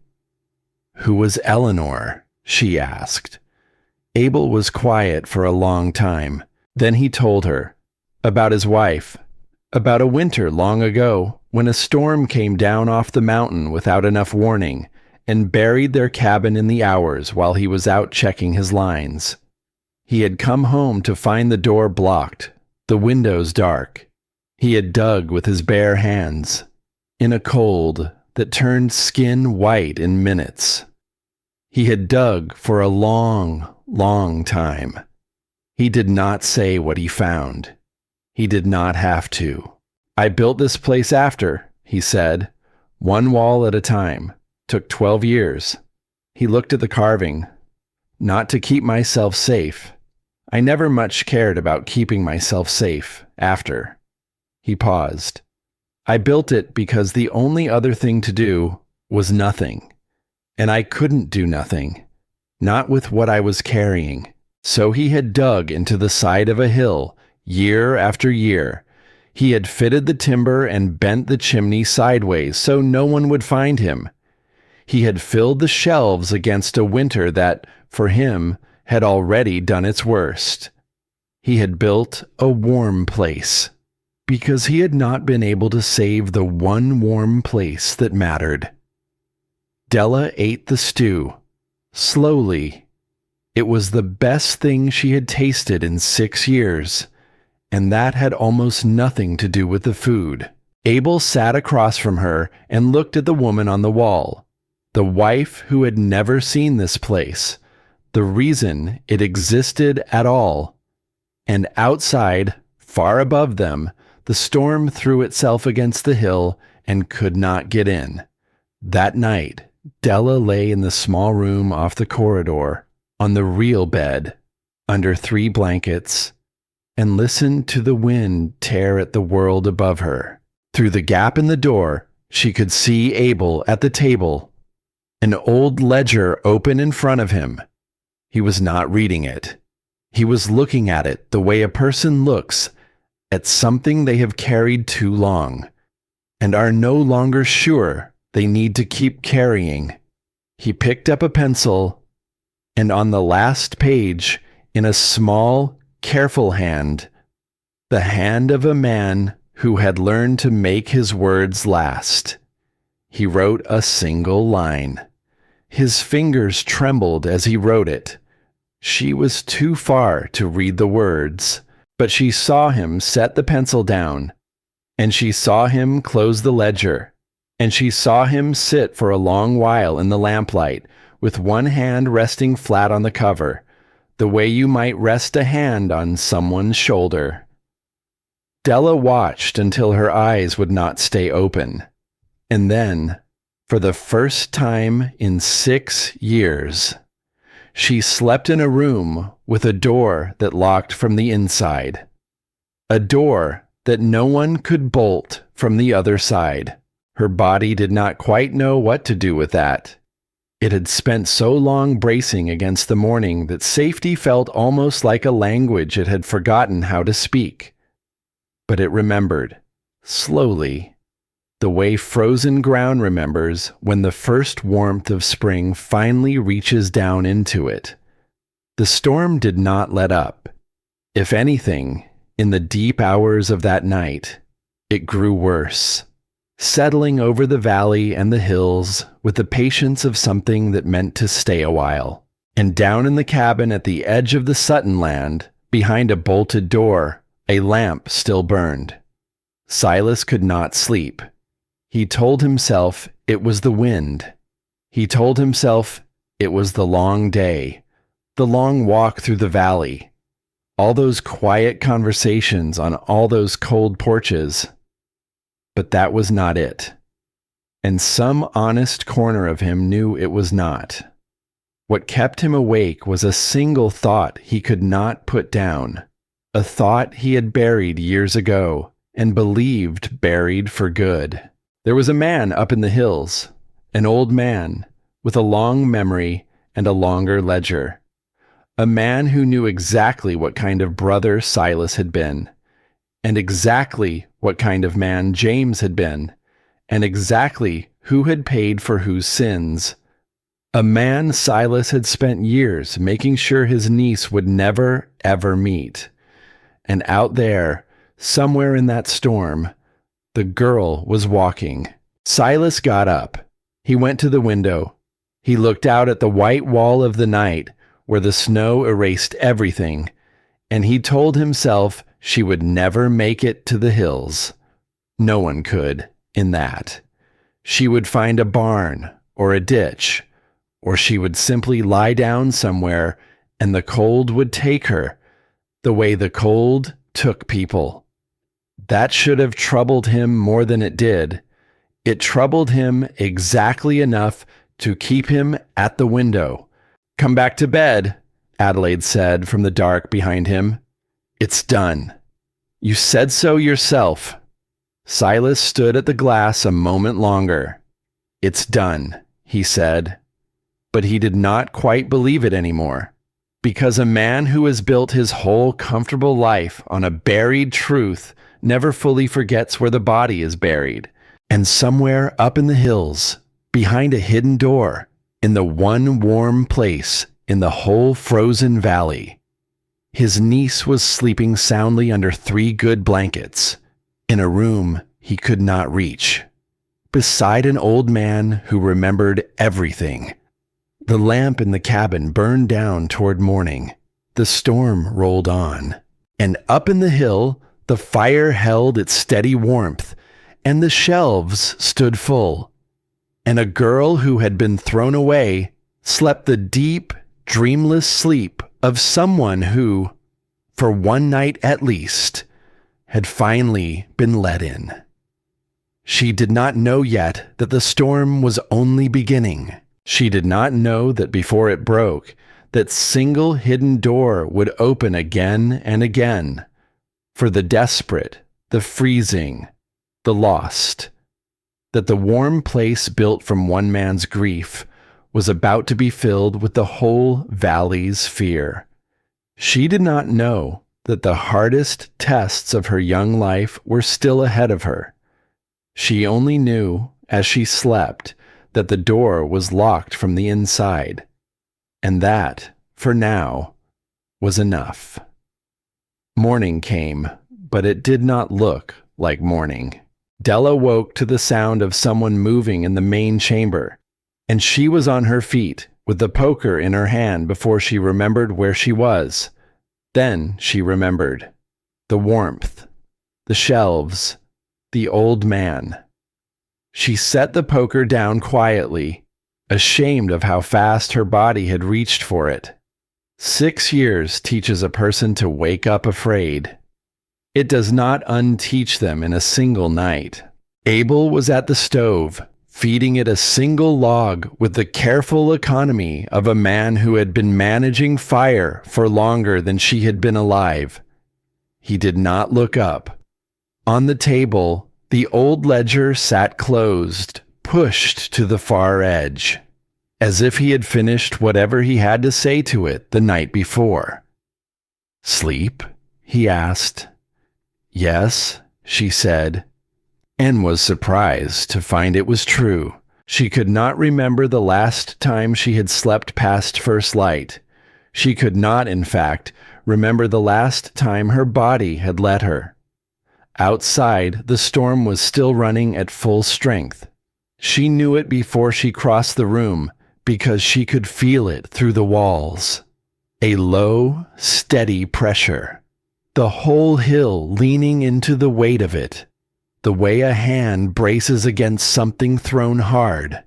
Who was Eleanor? She asked. Abel was quiet for a long time. Then he told her. About his wife. About a winter long ago, when a storm came down off the mountain without enough warning, and buried their cabin in the hours while he was out checking his lines. He had come home to find the door blocked, the windows dark. He had dug with his bare hands, in a cold that turned skin white in minutes. He had dug for a long, long time. He did not say what he found. He did not have to. I built this place after, he said, one wall at a time. Took 12 years. He looked at the carving. Not to keep myself safe. I never much cared about keeping myself safe after. He paused. I built it because the only other thing to do was nothing. And I couldn't do nothing. Not with what I was carrying. So he had dug into the side of a hill, year after year. He had fitted the timber and bent the chimney sideways so no one would find him. He had filled the shelves against a winter that, for him, had already done its worst. He had built a warm place, because he had not been able to save the one warm place that mattered. Della ate the stew, slowly. It was the best thing she had tasted in 6 years, and that had almost nothing to do with the food. Abel sat across from her and looked at the woman on the wall. The wife who had never seen this place, the reason it existed at all. And outside, far above them, the storm threw itself against the hill and could not get in. That night, Della lay in the small room off the corridor, on the real bed, under 3 blankets, and listened to the wind tear at the world above her. Through the gap in the door, She could see Abel at the table, an old ledger open in front of him. He was not reading it. He was looking at it the way a person looks at something they have carried too long and are no longer sure they need to keep carrying. He picked up a pencil, and on the last page, in a small, careful hand, the hand of a man who had learned to make his words last, he wrote a single line. His fingers trembled as he wrote it. She was too far to read the words, but she saw him set the pencil down, and she saw him close the ledger, and she saw him sit for a long while in the lamplight, with one hand resting flat on the cover, the way you might rest a hand on someone's shoulder. Della watched until her eyes would not stay open, and then, for the first time in 6 years, she slept in a room with a door that locked from the inside, a door that no one could bolt from the other side. Her body did not quite know what to do with that. It had spent so long bracing against the morning that safety felt almost like a language it had forgotten how to speak. But it remembered, slowly, the way frozen ground remembers when the first warmth of spring finally reaches down into it. The storm did not let up. If anything, in the deep hours of that night, it grew worse, settling over the valley and the hills with the patience of something that meant to stay a while. And down in the cabin at the edge of the Sutton land, behind a bolted door, a lamp still burned. Silas could not sleep. He told himself it was the wind. He told himself it was the long day, the long walk through the valley, all those quiet conversations on all those cold porches. But that was not it. And some honest corner of him knew it was not. What kept him awake was a single thought he could not put down, a thought he had buried years ago and believed buried for good. There was a man up in the hills, an old man with a long memory and a longer ledger, a man who knew exactly what kind of brother Silas had been, and exactly what kind of man James had been, and exactly who had paid for whose sins. A man Silas had spent years making sure his niece would never, ever meet. And out there, somewhere in that storm, the girl was walking. Silas got up. He went to the window. He looked out at the white wall of the night where the snow erased everything, and he told himself she would never make it to the hills. No one could, in that. She would find a barn or a ditch, or she would simply lie down somewhere and the cold would take her, the way the cold took people. That should have troubled him more than it did. It troubled him exactly enough to keep him at the window. "Come back to bed," Adelaide said from the dark behind him. "It's done. You said so yourself." Silas stood at the glass a moment longer. "It's done," he said. But he did not quite believe it anymore, because a man who has built his whole comfortable life on a buried truth never fully forgets where the body is buried. And somewhere up in the hills, behind a hidden door, in the one warm place in the whole frozen valley, his niece was sleeping soundly under 3 good blankets, in a room he could not reach, beside an old man who remembered everything. The lamp in the cabin burned down toward morning. The storm rolled on. And up in the hill, the fire held its steady warmth, and the shelves stood full. And a girl who had been thrown away slept the deep, dreamless sleep of someone who, for one night at least, had finally been let in. She did not know yet that the storm was only beginning. She did not know that before it broke, that single hidden door would open again and again, for the desperate, the freezing, the lost. that the warm place built from one man's grief was about to be filled with the whole valley's fear. She did not know that the hardest tests of her young life were still ahead of her. She only knew, as she slept, that the door was locked from the inside, and that, for now, was enough. Morning came, but it did not look like morning. Della woke to the sound of someone moving in the main chamber, and she was on her feet with the poker in her hand before she remembered where she was. Then she remembered. The warmth, the shelves, the old man. She set the poker down quietly, ashamed of how fast her body had reached for it. 6 years teaches a person to wake up afraid. It does not unteach them in a single night. Abel was at the stove, feeding it a single log with the careful economy of a man who had been managing fire for longer than she had been alive. He did not look up. On the table, the old ledger sat closed, pushed to the far edge, as if he had finished whatever he had to say to it the night before. "Sleep?" he asked. "Yes," she said, and was surprised to find it was true. She could not remember the last time she had slept past first light. She could not, in fact, remember the last time her body had let her. Outside, the storm was still running at full strength. She knew it before she crossed the room because she could feel it through the walls. A low, steady pressure. The whole hill leaning into the weight of it, the way a hand braces against something thrown hard.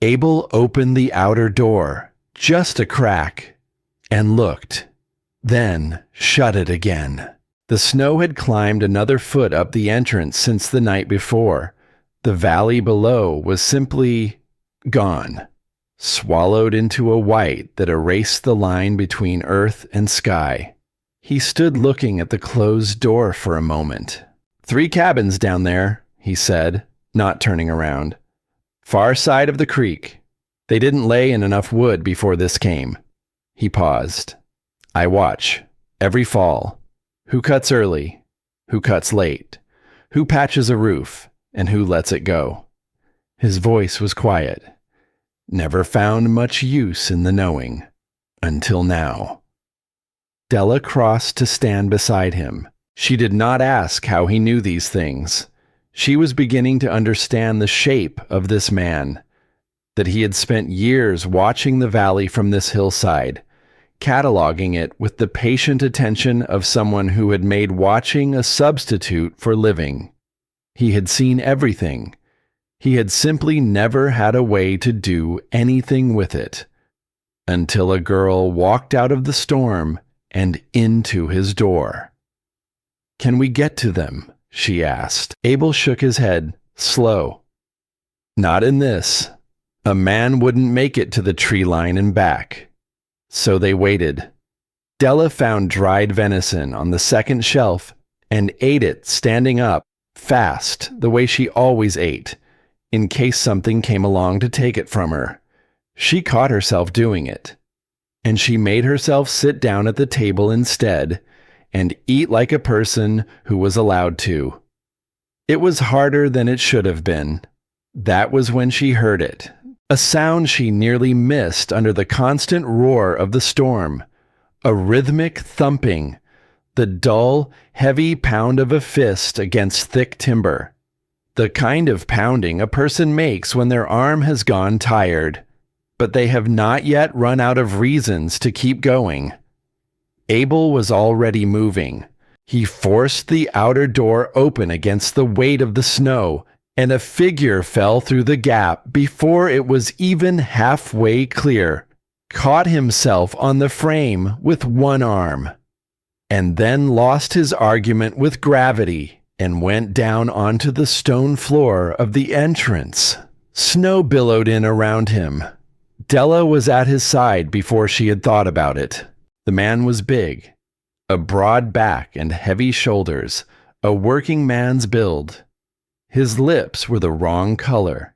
Abel opened the outer door, just a crack, and looked, then shut it again. The snow had climbed another foot up the entrance since the night before. The valley below was simply gone, swallowed into a white that erased the line between earth and sky. He stood looking at the closed door for a moment. "3 cabins down there," he said, not turning around. "Far side of the creek. They didn't lay in enough wood before this came." He paused. "I watch, every fall. Who cuts early? Who cuts late? Who patches a roof? And who lets it go?" His voice was quiet. "Never found much use in the knowing. Until now." Della crossed to stand beside him. She did not ask how he knew these things. She was beginning to understand the shape of this man, that he had spent years watching the valley from this hillside, cataloging it with the patient attention of someone who had made watching a substitute for living. He had seen everything. He had simply never had a way to do anything with it, until a girl walked out of the storm and into his door. "Can we get to them?" she asked. Abel shook his head, slow. "Not in this. A man wouldn't make it to the tree line and back." So they waited. Della found dried venison on the second shelf and ate it standing up, fast, the way she always ate, in case something came along to take it from her. She caught herself doing it, and she made herself sit down at the table instead and eat like a person who was allowed to. It was harder than it should have been. That was when she heard it, a sound she nearly missed under the constant roar of the storm, a rhythmic thumping, the dull, heavy pound of a fist against thick timber, the kind of pounding a person makes when their arm has gone tired, but they have not yet run out of reasons to keep going. Abel was already moving. He forced the outer door open against the weight of the snow, and a figure fell through the gap before it was even halfway clear, caught himself on the frame with one arm, and then lost his argument with gravity and went down onto the stone floor of the entrance. Snow billowed in around him. Della was at his side before she had thought about it. The man was big, a broad back and heavy shoulders, a working man's build. His lips were the wrong color.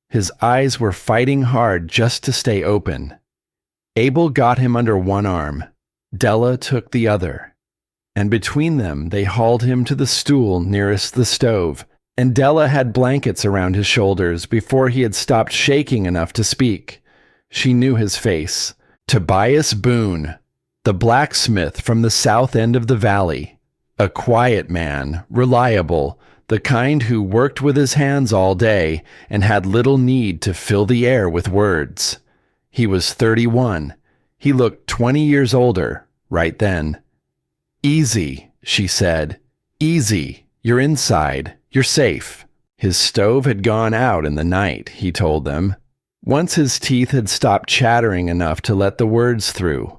His eyes were fighting hard just to stay open. Abel got him under one arm. Della took the other. And between them they hauled him to the stool nearest the stove, and Della had blankets around his shoulders before he had stopped shaking enough to speak. She knew his face. Tobias Boone, the blacksmith from the south end of the valley. A quiet man, reliable, the kind who worked with his hands all day and had little need to fill the air with words. He was 31. He looked 20 years older, right then. "Easy," she said. "Easy. You're inside. You're safe." His stove had gone out in the night, he told them. Once his teeth had stopped chattering enough to let the words through.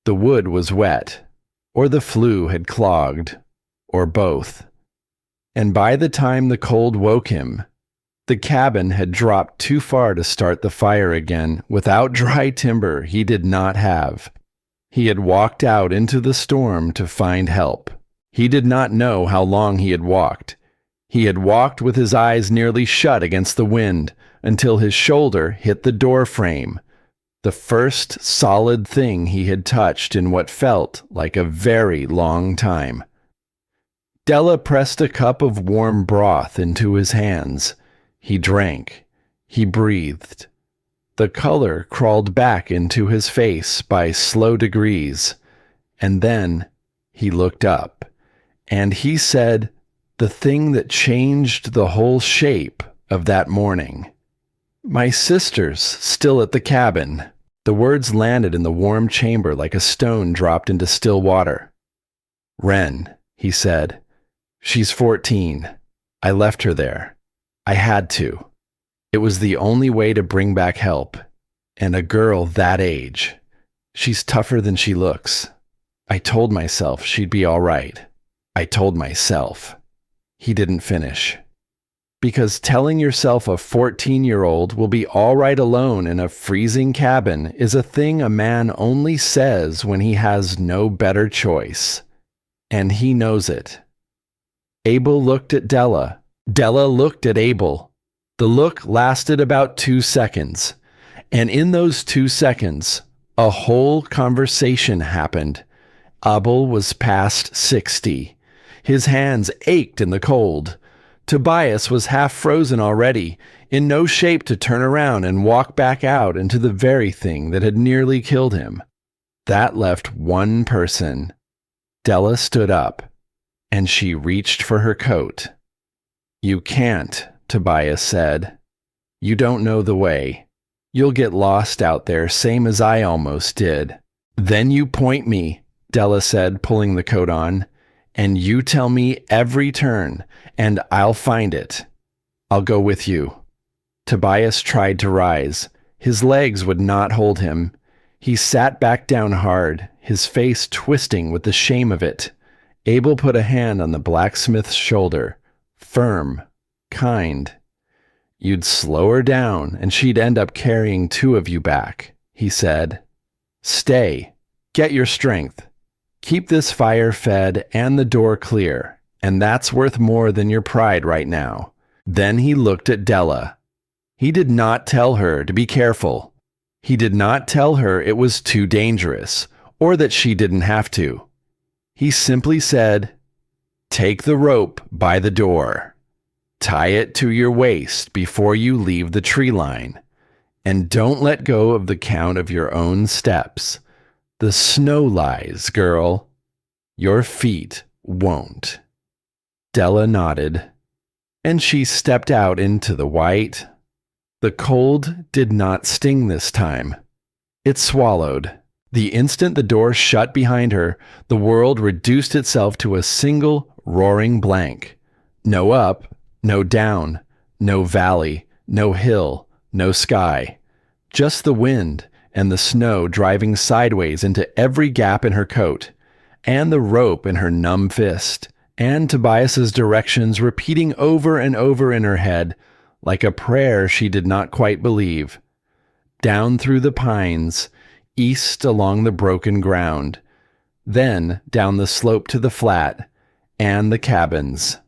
The wood was wet, or the flue had clogged, or both. And by the time the cold woke him, the cabin had dropped too far to start the fire again without dry timber he did not have. He had walked out into the storm to find help. He did not know how long he had walked. He had walked with his eyes nearly shut against the wind until his shoulder hit the door frame, the first solid thing he had touched in what felt like a very long time. Della pressed a cup of warm broth into his hands. He drank. He breathed. The color crawled back into his face by slow degrees, and then he looked up, and he said the thing that changed the whole shape of that morning. "My sister's still at the cabin." The words landed in the warm chamber like a stone dropped into still water. "Wren," he said. "She's 14. I left her there. I had to. It was the only way to bring back help. And a girl that age. She's tougher than she looks. I told myself she'd be all right. I told myself." He didn't finish. Because telling yourself a 14-year-old will be all right alone in a freezing cabin is a thing a man only says when he has no better choice. And he knows it. Abel looked at Della. Della looked at Abel. The look lasted about 2 seconds. And in those 2 seconds, a whole conversation happened. Abel was past 60. His hands ached in the cold. Tobias was half frozen already, in no shape to turn around and walk back out into the very thing that had nearly killed him. That left one person. Della stood up, and she reached for her coat. "You can't," Tobias said. "You don't know the way. You'll get lost out there, same as I almost did." "Then you point me," Della said, pulling the coat on, "and you tell me every turn, and I'll find it. I'll go with you." Tobias tried to rise. His legs would not hold him. He sat back down hard, his face twisting with the shame of it. Abel put a hand on the blacksmith's shoulder, firm, kind. "You'd slow her down, and she'd end up carrying 2 of you back," he said. "Stay. Get your strength. Keep this fire fed and the door clear, and that's worth more than your pride right now." Then he looked at Della. He did not tell her to be careful. He did not tell her it was too dangerous, or that she didn't have to. He simply said, "Take the rope by the door. Tie it to your waist before you leave the tree line, and don't let go of the count of your own steps. The snow lies, girl. Your feet won't." Della nodded, and she stepped out into the white. The cold did not sting this time. It swallowed. The instant the door shut behind her, the world reduced itself to a single roaring blank. No up, no down, no valley, no hill, no sky. Just the wind and the snow driving sideways into every gap in her coat, and the rope in her numb fist, and Tobias's directions repeating over and over in her head like a prayer she did not quite believe. Down through the pines, east along the broken ground, then down the slope to the flat, and the cabins.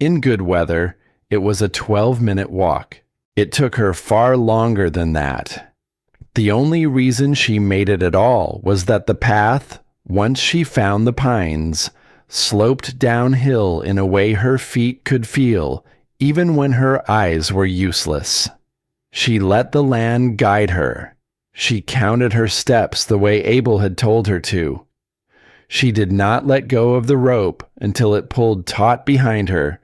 In good weather, It was a 12-minute walk. It took her far longer than that. The only reason she made it at all was that the path, once she found the pines, sloped downhill in a way her feet could feel, even when her eyes were useless. She let the land guide her. She counted her steps the way Abel had told her to. She did not let go of the rope until it pulled taut behind her,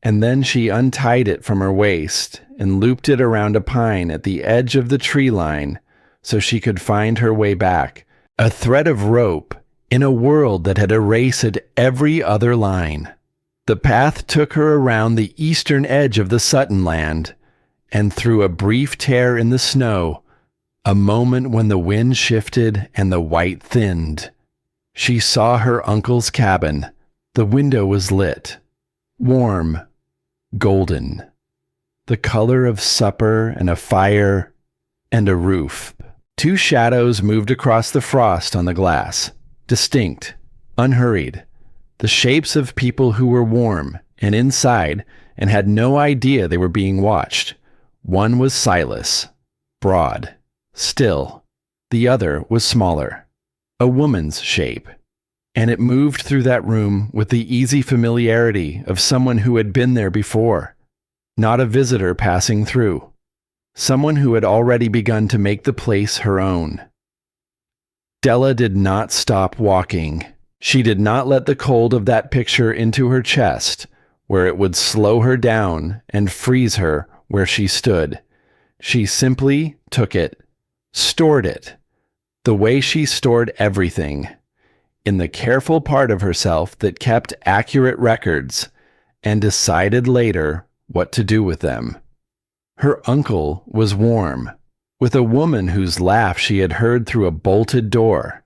and then she untied it from her waist and looped it around a pine at the edge of the tree line so she could find her way back, a thread of rope in a world that had erased every other line. The path took her around the eastern edge of the Sutton land, and through a brief tear in the snow, a moment when the wind shifted and the white thinned. She saw her uncle's cabin. The window was lit, warm, golden, the color of supper and a fire and a roof. Two shadows moved across the frost on the glass, distinct, unhurried, the shapes of people who were warm and inside and had no idea they were being watched. One was Silas, broad, still. The other was smaller, a woman's shape, and it moved through that room with the easy familiarity of someone who had been there before, not a visitor passing through, someone who had already begun to make the place her own. Della did not stop walking. She did not let the cold of that picture into her chest, where it would slow her down and freeze her where she stood. She simply took it, stored it, the way she stored everything, in the careful part of herself that kept accurate records and decided later what to do with them. Her uncle was warm, with a woman whose laugh she had heard through a bolted door,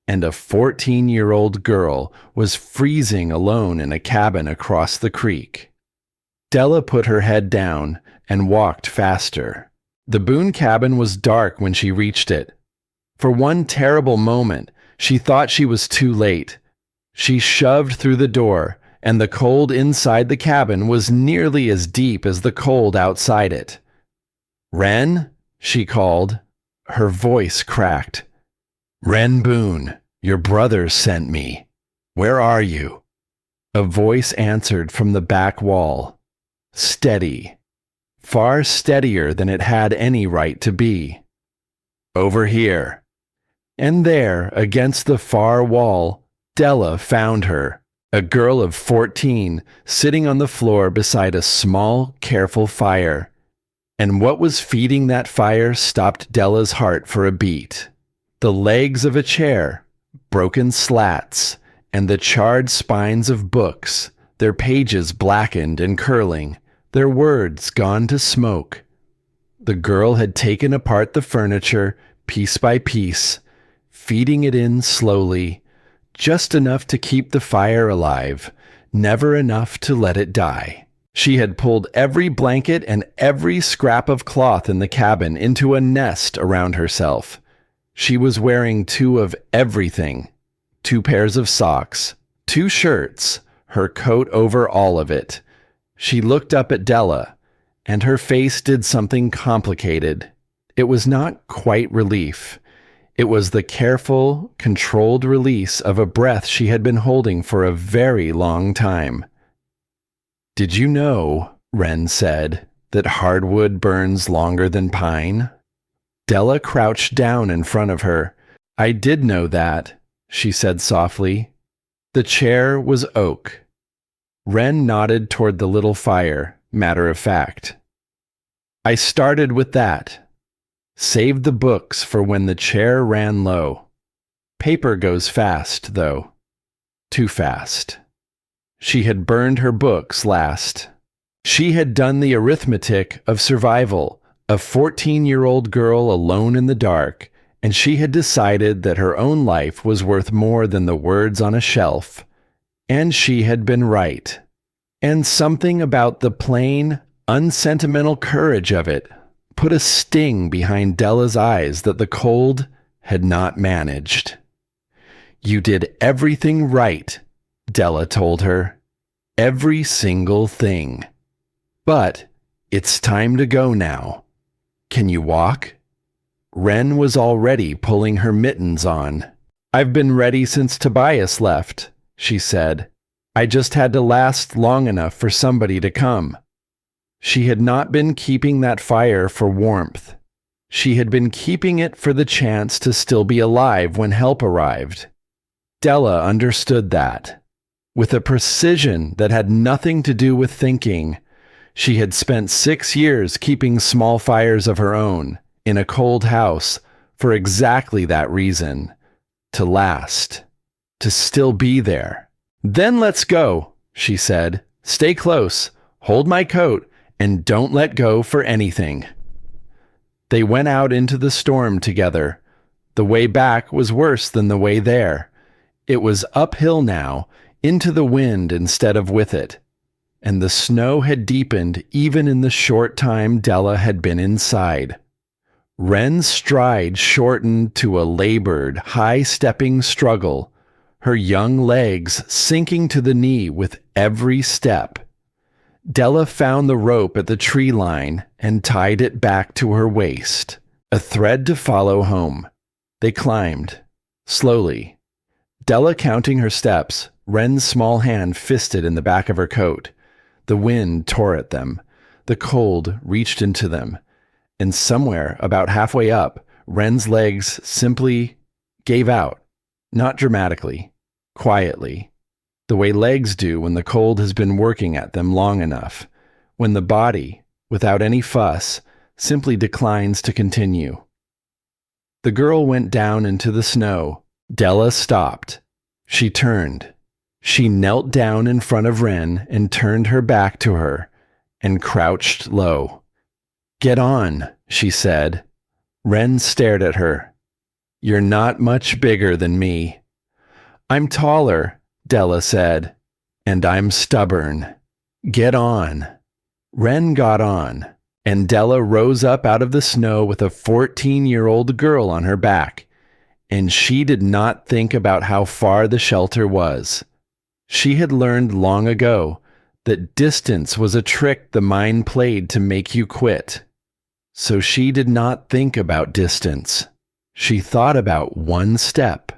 and a 14-year-old girl was freezing alone in a cabin across the creek. Della put her head down and walked faster. The Boone cabin was dark when she reached it. For one terrible moment, she thought she was too late. She shoved through the door, and the cold inside the cabin was nearly as deep as the cold outside it. "Wren?" she called. Her voice cracked. "Wren Boone, your brother sent me. Where are you?" A voice answered from the back wall. Steady. Far steadier than it had any right to be. "Over here." And there, against the far wall, Della found her, a girl of 14, sitting on the floor beside a small, careful fire. And what was feeding that fire stopped Della's heart for a beat. The legs of a chair, broken slats, and the charred spines of books, their pages blackened and curling, their words gone to smoke. The girl had taken apart the furniture, piece by piece, feeding it in slowly, just enough to keep the fire alive, never enough to let it die. She had pulled every blanket and every scrap of cloth in the cabin into a nest around herself. She was wearing two of everything, 2 pairs of socks, 2 shirts, her coat over all of it. She looked up at Della, and her face did something complicated. It was not quite relief. It was the careful, controlled release of a breath she had been holding for a very long time. "Did you know," Wren said, "that hardwood burns longer than pine?" Della crouched down in front of her. "I did know that," she said softly. The chair was oak. Wren nodded toward the little fire, matter of fact. "I started with that. Saved the books for when the chair ran low. Paper goes fast, though. Too fast." She had burned her books last. She had done the arithmetic of survival, a 14-year-old girl alone in the dark, and she had decided that her own life was worth more than the words on a shelf. And she had been right. And something about the plain, unsentimental courage of it put a sting behind Della's eyes that the cold had not managed. "You did everything right," Della told her. "Every single thing. But it's time to go now. Can you walk? Wren was already pulling her mittens on. I've been ready since Tobias left, she said. I just had to last long enough for somebody to come. She had not been keeping that fire for warmth. She had been keeping it for the chance to still be alive when help arrived. Della understood that. With a precision that had nothing to do with thinking, she had spent 6 years keeping small fires of her own in a cold house for exactly that reason. To last. To still be there. Then let's go, she said. Stay close, hold my coat, and don't let go for anything. They went out into the storm together. The way back was worse than the way there. It was uphill now, into the wind instead of with it. And the snow had deepened even in the short time Della had been inside. Wren's stride shortened to a labored, high-stepping struggle, her young legs sinking to the knee with every step. Della found the rope at the tree line and tied it back to her waist, a thread to follow home. They climbed, slowly. Della counting her steps, Wren's small hand fisted in the back of her coat. The wind tore at them. The cold reached into them. And somewhere about halfway up, Wren's legs simply gave out. Not dramatically, quietly. The way legs do when the cold has been working at them long enough. When the body, without any fuss, simply declines to continue. The girl went down into the snow. Della stopped. She turned. She knelt down in front of Wren and turned her back to her and crouched low. Get on, she said. Wren stared at her. You're not much bigger than me. I'm taller, Della said, and I'm stubborn. Get on. Wren got on, and Della rose up out of the snow with a 14-year-old girl on her back, and she did not think about how far the shelter was. She had learned long ago that distance was a trick the mind played to make you quit. So she did not think about distance. She thought about one step,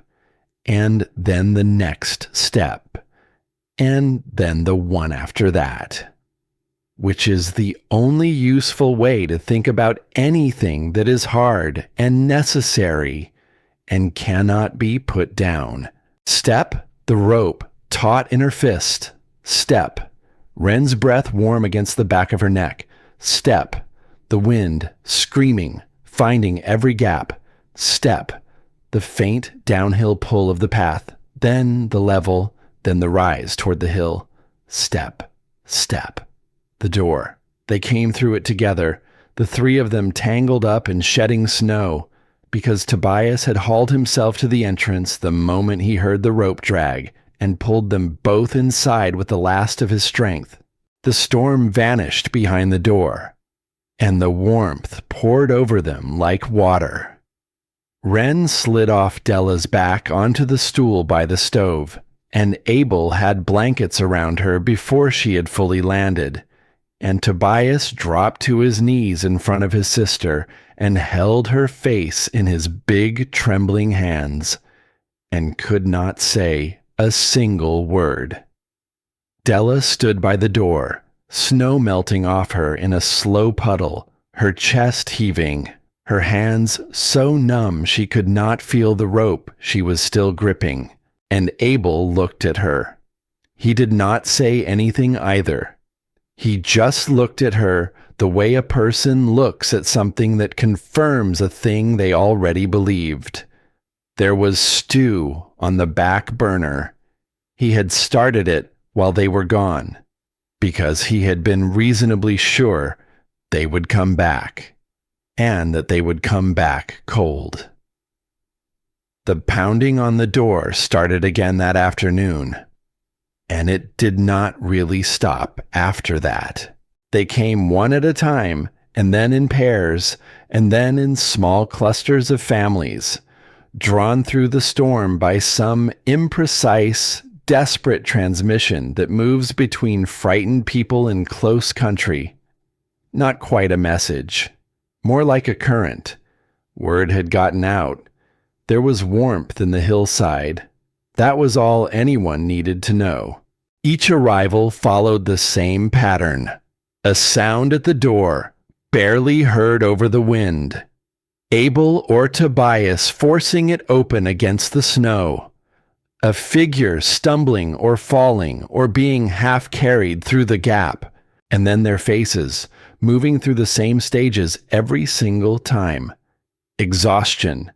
and then the next step, and then the one after that, which is the only useful way to think about anything that is hard and necessary and cannot be put down. Step, the rope taut in her fist. Step, Wren's breath warm against the back of her neck. Step, the wind screaming, finding every gap. Step, the faint downhill pull of the path, then the level, then the rise toward the hill. Step, step, the door. They came through it together, the three of them tangled up and shedding snow, because Tobias had hauled himself to the entrance the moment he heard the rope drag and pulled them both inside with the last of his strength. The storm vanished behind the door, and the warmth poured over them like water. Wren slid off Della's back onto the stool by the stove, and Abel had blankets around her before she had fully landed, and Tobias dropped to his knees in front of his sister and held her face in his big, trembling hands, and could not say a single word. Della stood by the door, snow melting off her in a slow puddle, her chest heaving, her hands so numb she could not feel the rope she was still gripping, and Abel looked at her. He did not say anything either. He just looked at her the way a person looks at something that confirms a thing they already believed. There was stew on the back burner. He had started it while they were gone, because he had been reasonably sure they would come back, and that they would come back cold. The pounding on the door started again that afternoon, and it did not really stop after that. They came one at a time, and then in pairs, and then in small clusters of families, drawn through the storm by some imprecise, desperate transmission that moves between frightened people in close country Not quite a message. More like a current. Word had gotten out. There was warmth in the hillside. That was all anyone needed to know. Each arrival followed the same pattern. A sound at the door, barely heard over the wind. Abel or Tobias forcing it open against the snow. A figure stumbling or falling or being half carried through the gap. And then their faces, moving through the same stages every single time. Exhaustion.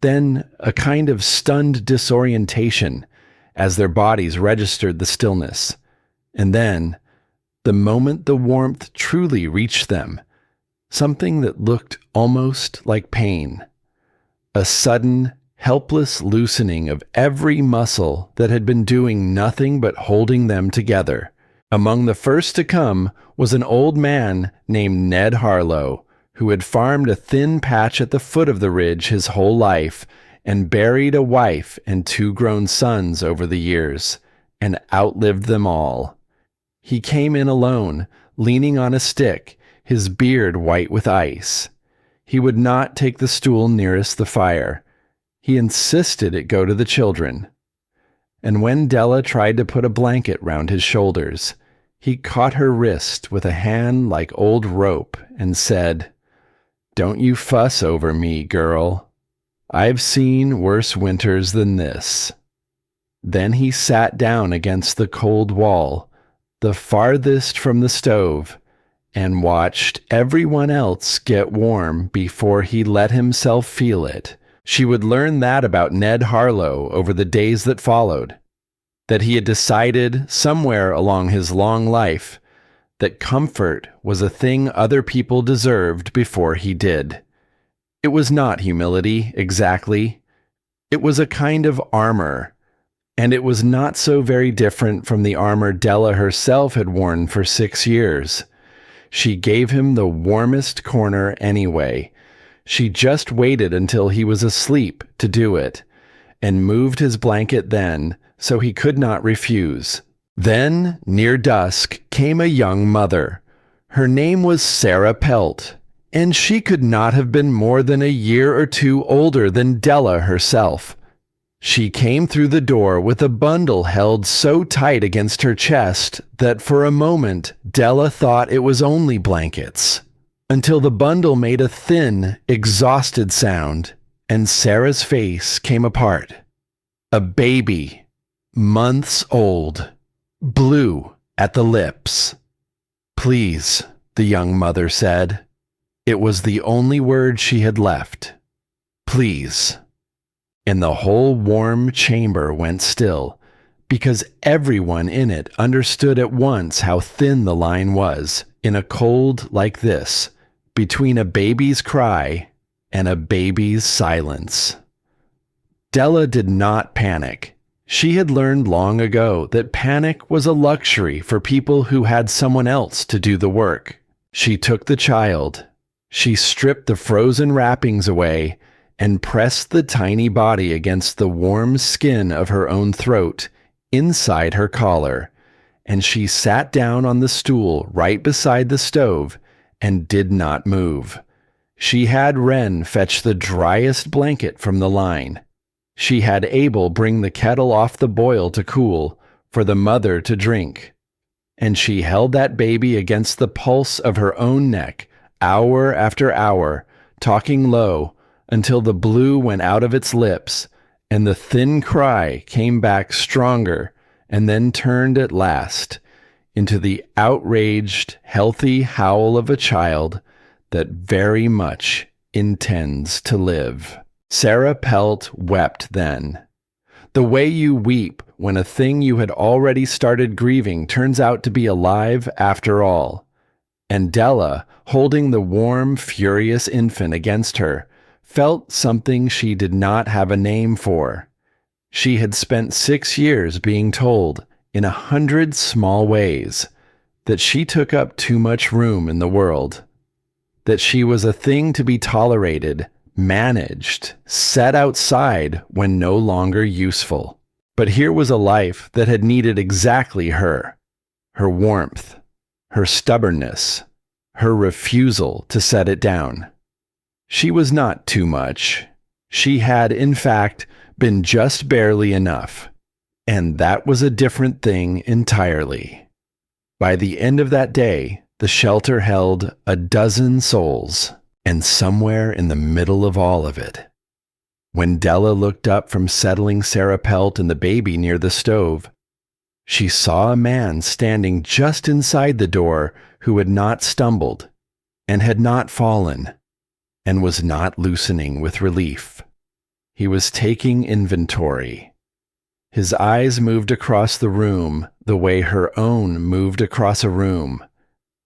Then a kind of stunned disorientation as their bodies registered the stillness. And then, the moment the warmth truly reached them, something that looked almost like pain. A sudden, helpless loosening of every muscle that had been doing nothing but holding them together. Among the first to come was an old man named Ned Harlow, who had farmed a thin patch at the foot of the ridge his whole life and buried a wife and 2 grown sons over the years, and outlived them all. He came in alone, leaning on a stick, his beard white with ice. He would not take the stool nearest the fire. He insisted it go to the children. And when Della tried to put a blanket round his shoulders, he caught her wrist with a hand like old rope and said, "Don't you fuss over me, girl. I've seen worse winters than this." Then he sat down against the cold wall, the farthest from the stove, and watched everyone else get warm before he let himself feel it. She would learn that about Ned Harlow over the days that followed, that he had decided somewhere along his long life that comfort was a thing other people deserved before he did. It was not humility, exactly. It was a kind of armor, and it was not so very different from the armor Della herself had worn for 6 years. She gave him the warmest corner anyway. She just waited until he was asleep to do it, and moved his blanket then, so he could not refuse. Then, near dusk, came a young mother. Her name was Sarah Pelt, and she could not have been more than a year or 2 older than Della herself. She came through the door with a bundle held so tight against her chest that for a moment Della thought it was only blankets, until the bundle made a thin, exhausted sound, and Sarah's face came apart. A baby, months old, blue at the lips. "Please," the young mother said. It was the only word she had left. "Please." And the whole warm chamber went still, because everyone in it understood at once how thin the line was, in a cold like this, between a baby's cry and a baby's silence. Della did not panic. She had learned long ago that panic was a luxury for people who had someone else to do the work. She took the child. She stripped the frozen wrappings away and pressed the tiny body against the warm skin of her own throat, inside her collar, and she sat down on the stool right beside the stove and did not move. She had Wren fetch the driest blanket from the line. She had Abel bring the kettle off the boil to cool, for the mother to drink. And she held that baby against the pulse of her own neck, hour after hour, talking low, until the blue went out of its lips, and the thin cry came back stronger, and then turned at last into the outraged, healthy howl of a child that very much intends to live. Sarah Pelt wept then. The way you weep when a thing you had already started grieving turns out to be alive after all. And Della, holding the warm, furious infant against her, felt something she did not have a name for. She had spent 6 years being told, in 100 small ways, that she took up too much room in the world, that she was a thing to be tolerated, managed, set outside when no longer useful. But here was a life that had needed exactly her warmth, her stubbornness, her refusal to set it down. She was not too much. She had, in fact, been just barely enough. And that was a different thing entirely. By the end of that day, the shelter held 12 souls, and somewhere in the middle of all of it, when Della looked up from settling Sarah Pelt and the baby near the stove, she saw a man standing just inside the door who had not stumbled, and had not fallen, and was not loosening with relief. He was taking inventory. His eyes moved across the room the way her own moved across a room,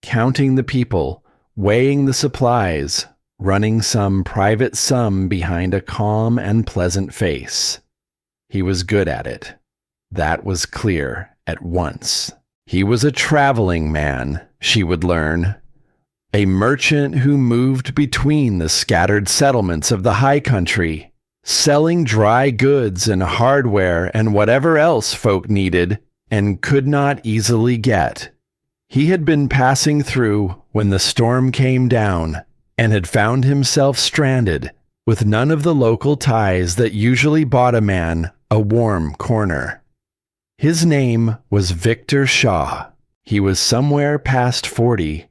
counting the people, weighing the supplies, running some private sum behind a calm and pleasant face. He was good at it. That was clear at once. He was a traveling man, she would learn. A merchant who moved between the scattered settlements of the high country, selling dry goods and hardware and whatever else folk needed and could not easily get. He had been passing through when the storm came down and had found himself stranded with none of the local ties that usually bought a man a warm corner. His name was Victor Shaw. He was somewhere past 40,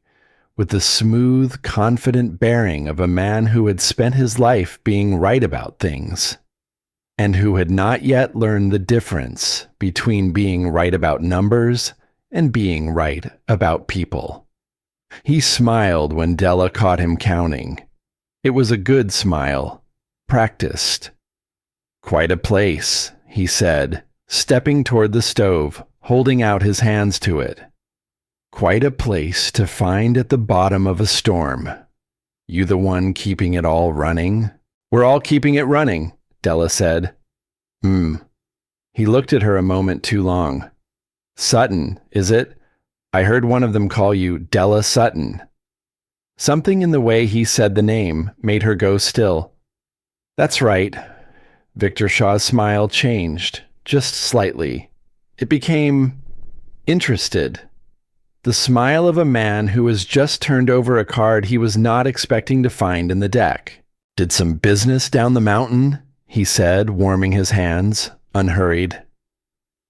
with the smooth, confident bearing of a man who had spent his life being right about things, and who had not yet learned the difference between being right about numbers and being right about people. He smiled when Della caught him counting. It was a good smile, practiced. "Quite a place," he said, stepping toward the stove, holding out his hands to it. "Quite a place to find at the bottom of a storm. You the one keeping it all running?" "We're all keeping it running," Della said. He looked at her a moment too long. "Sutton, is it? I heard one of them call you Della Sutton." Something in the way he said the name made her go still. "That's right." Victor Shaw's smile changed, just slightly. It became interested. The smile of a man who has just turned over a card he was not expecting to find in the deck. "Did some business down the mountain?" he said, warming his hands, unhurried.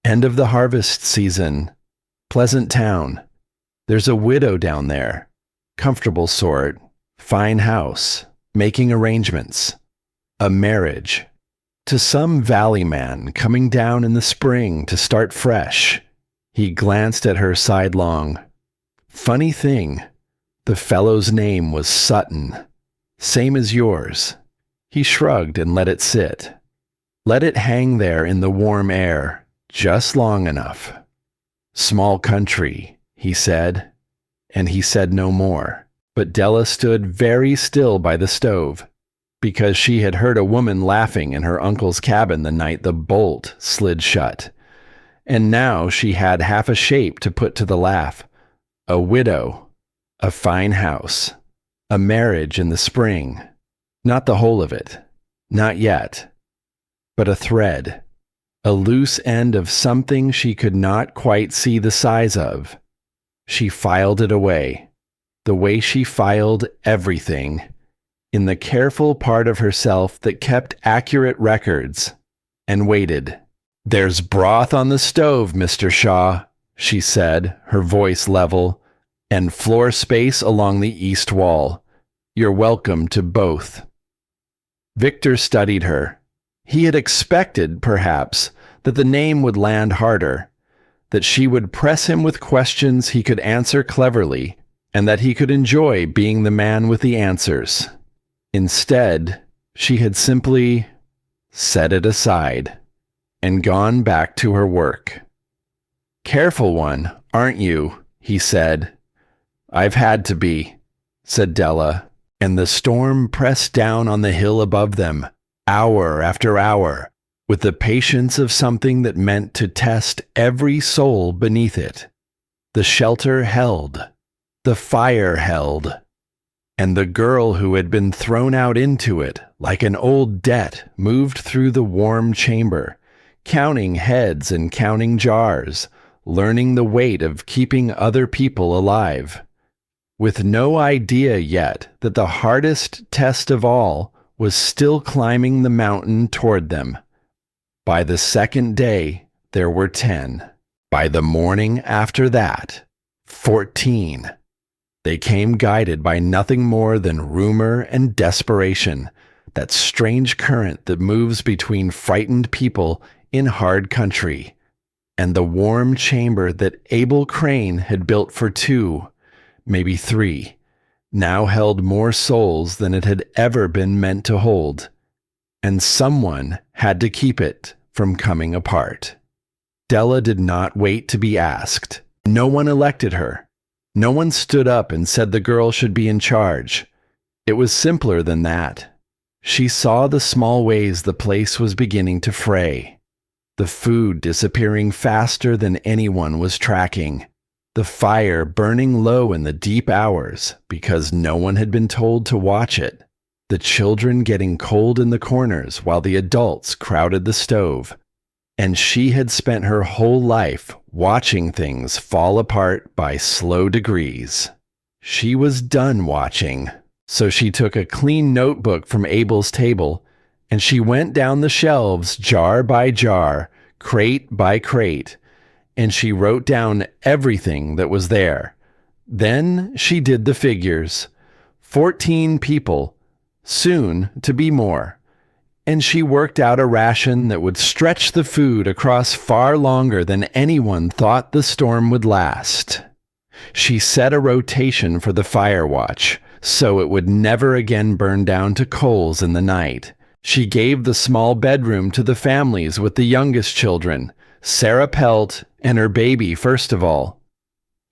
"End of the harvest season. Pleasant town. There's a widow down there. Comfortable sort. Fine house. Making arrangements. A marriage. To some valley man coming down in the spring to start fresh." He glanced at her sidelong. "Funny thing, the fellow's name was Sutton. Same as yours." He shrugged and let it sit. Let it hang there in the warm air, just long enough. "Small country," he said, and he said no more. But Della stood very still by the stove, because she had heard a woman laughing in her uncle's cabin the night the bolt slid shut. And now she had half a shape to put to the laugh. A widow, a fine house, a marriage in the spring. Not the whole of it, not yet, but a thread, a loose end of something she could not quite see the size of. She filed it away, the way she filed everything, in the careful part of herself that kept accurate records, and waited. "There's broth on the stove, Mr. Shaw," she said, her voice level, "and floor space along the east wall. You're welcome to both." Victor studied her. He had expected, perhaps, that the name would land harder, that she would press him with questions he could answer cleverly, and that he could enjoy being the man with the answers. Instead, she had simply set it aside and gone back to her work. "Careful one, aren't you?" he said. "I've had to be," said Della, and the storm pressed down on the hill above them, hour after hour, with the patience of something that meant to test every soul beneath it. The shelter held, the fire held, and the girl who had been thrown out into it like an old debt moved through the warm chamber, counting heads and counting jars, learning the weight of keeping other people alive. with no idea yet that the hardest test of all was still climbing the mountain toward them. By the second day, there were 10. By the morning after that, 14. They came guided by nothing more than rumor and desperation, that strange current that moves between frightened people in hard country, and the warm chamber that Abel Crane had built for 2, maybe 3, now held more souls than it had ever been meant to hold, and someone had to keep it from coming apart. Della did not wait to be asked. No one elected her. No one stood up and said the girl should be in charge. It was simpler than that. She saw the small ways the place was beginning to fray. The food disappearing faster than anyone was tracking. The fire burning low in the deep hours because no one had been told to watch it. The children getting cold in the corners while the adults crowded the stove. And she had spent her whole life watching things fall apart by slow degrees. She was done watching, so she took a clean notebook from Abel's table, and she went down the shelves jar by jar, crate by crate, and she wrote down everything that was there. Then she did the figures. 14 people, soon to be more. And she worked out a ration that would stretch the food across far longer than anyone thought the storm would last. She set a rotation for the fire watch, so it would never again burn down to coals in the night. She gave the small bedroom to the families with the youngest children, Sarah Pelt and her baby first of all.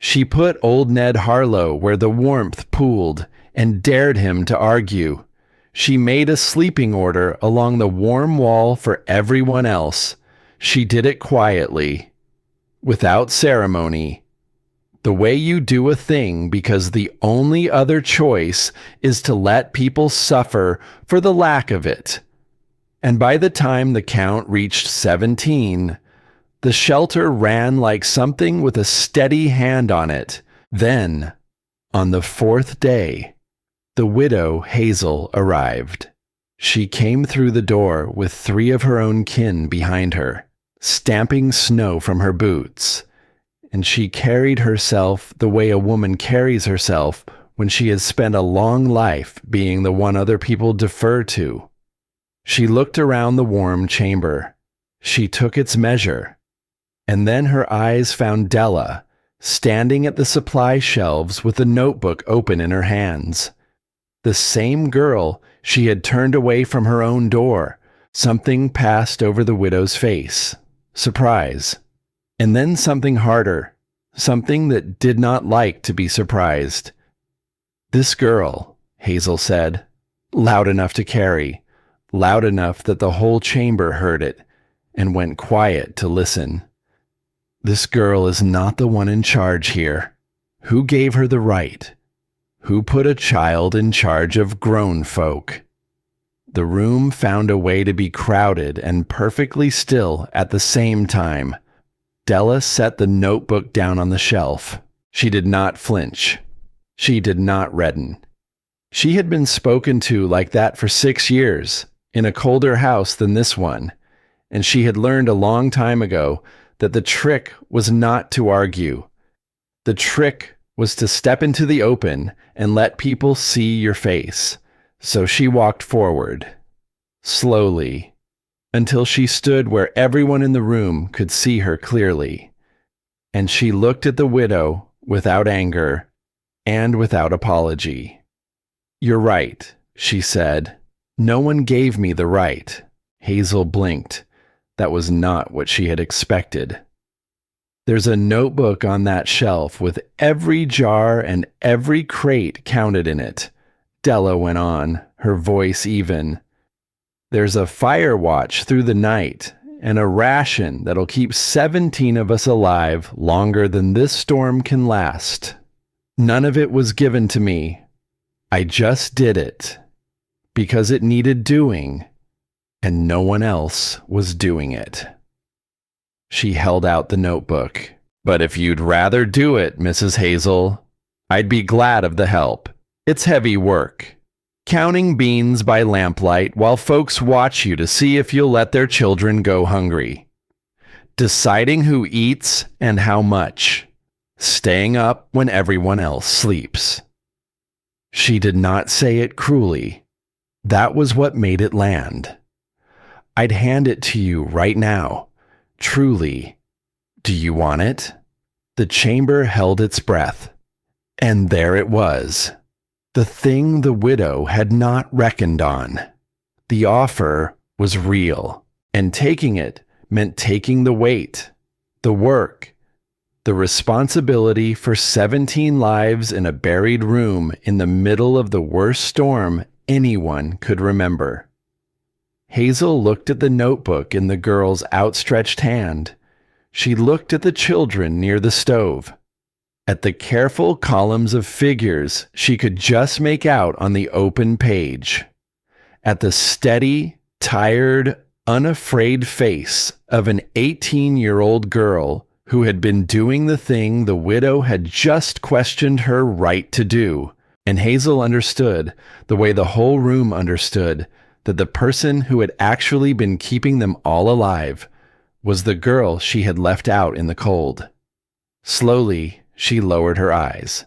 She put old Ned Harlow where the warmth pooled and dared him to argue. She made a sleeping order along the warm wall for everyone else. She did it quietly, without ceremony. The way you do a thing because the only other choice is to let people suffer for the lack of it. And by the time the count reached 17, the shelter ran like something with a steady hand on it. Then, on the 4th day, the widow Hazel arrived. She came through the door with 3 of her own kin behind her, stamping snow from her boots, and she carried herself the way a woman carries herself when she has spent a long life being the one other people defer to. She looked around the warm chamber. She took its measure, and then her eyes found Della, standing at the supply shelves with a notebook open in her hands. The same girl she had turned away from her own door. Something passed over the widow's face. Surprise. And then something harder. Something that did not like to be surprised. "This girl," Hazel said, loud enough to carry, loud enough that the whole chamber heard it, and went quiet to listen. "This girl is not the one in charge here. Who gave her the right? Who put a child in charge of grown folk?" The room found a way to be crowded and perfectly still at the same time. Della set the notebook down on the shelf. She did not flinch. She did not redden. She had been spoken to like that for 6 years, in a colder house than this one, and she had learned a long time ago that the trick was not to argue. The trick was to step into the open and let people see your face. So she walked forward, slowly, until she stood where everyone in the room could see her clearly. And she looked at the widow without anger and without apology. "You're right," she said. "No one gave me the right." Hazel blinked. That was not what she had expected. "There's a notebook on that shelf with every jar and every crate counted in it," Della went on, her voice even. "There's a fire watch through the night and a ration that'll keep 17 of us alive longer than this storm can last. None of it was given to me. I just did it because it needed doing, and no one else was doing it." She held out the notebook. "But if you'd rather do it, Mrs. Hazel, I'd be glad of the help. It's heavy work. Counting beans by lamplight while folks watch you to see if you'll let their children go hungry. Deciding who eats and how much. Staying up when everyone else sleeps. She did not say it cruelly. That was what made it land. I'd hand it to you right now. Truly. Do you want it? The chamber held its breath. And there it was. The thing the widow had not reckoned on. The offer was real, and taking it meant taking the weight, the work, the responsibility for 17 lives in a buried room in the middle of the worst storm anyone could remember. Hazel looked at the notebook in the girl's outstretched hand. She looked at the children near the stove, at the careful columns of figures she could just make out on the open page, at the steady, tired, unafraid face of an 18-year-old girl who had been doing the thing the widow had just questioned her right to do. And Hazel understood, the way the whole room understood, that the person who had actually been keeping them all alive was the girl she had left out in the cold. Slowly, she lowered her eyes.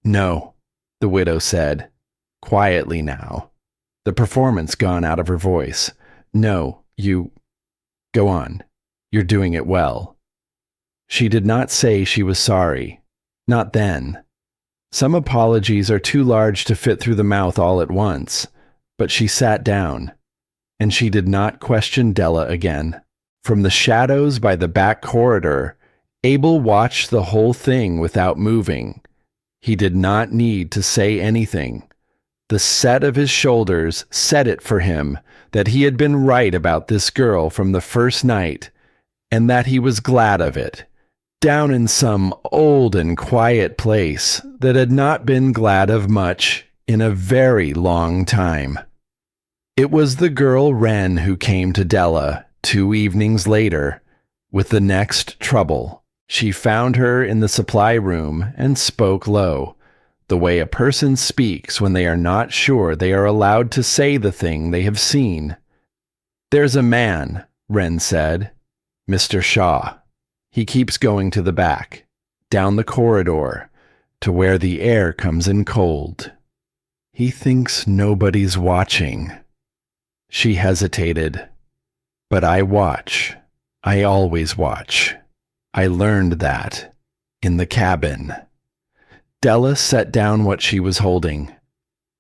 No, the widow said, quietly now, the performance gone out of her voice. No, go on. You're doing it well. She did not say she was sorry. Not then. Some apologies are too large to fit through the mouth all at once, but she sat down, and she did not question Della again. From the shadows by the back corridor, Abel watched the whole thing without moving. He did not need to say anything. The set of his shoulders said it for him that he had been right about this girl from the first night, and that he was glad of it, down in some old and quiet place that had not been glad of much in a very long time. It was the girl Wren who came to Della 2 evenings later with the next trouble. She found her in the supply room and spoke low, the way a person speaks when they are not sure they are allowed to say the thing they have seen. "There's a man," Wren said. "Mr. Shaw. He keeps going to the back, down the corridor, to where the air comes in cold. He thinks nobody's watching." She hesitated. "But I watch. I always watch. I learned that in the cabin." Della set down what she was holding.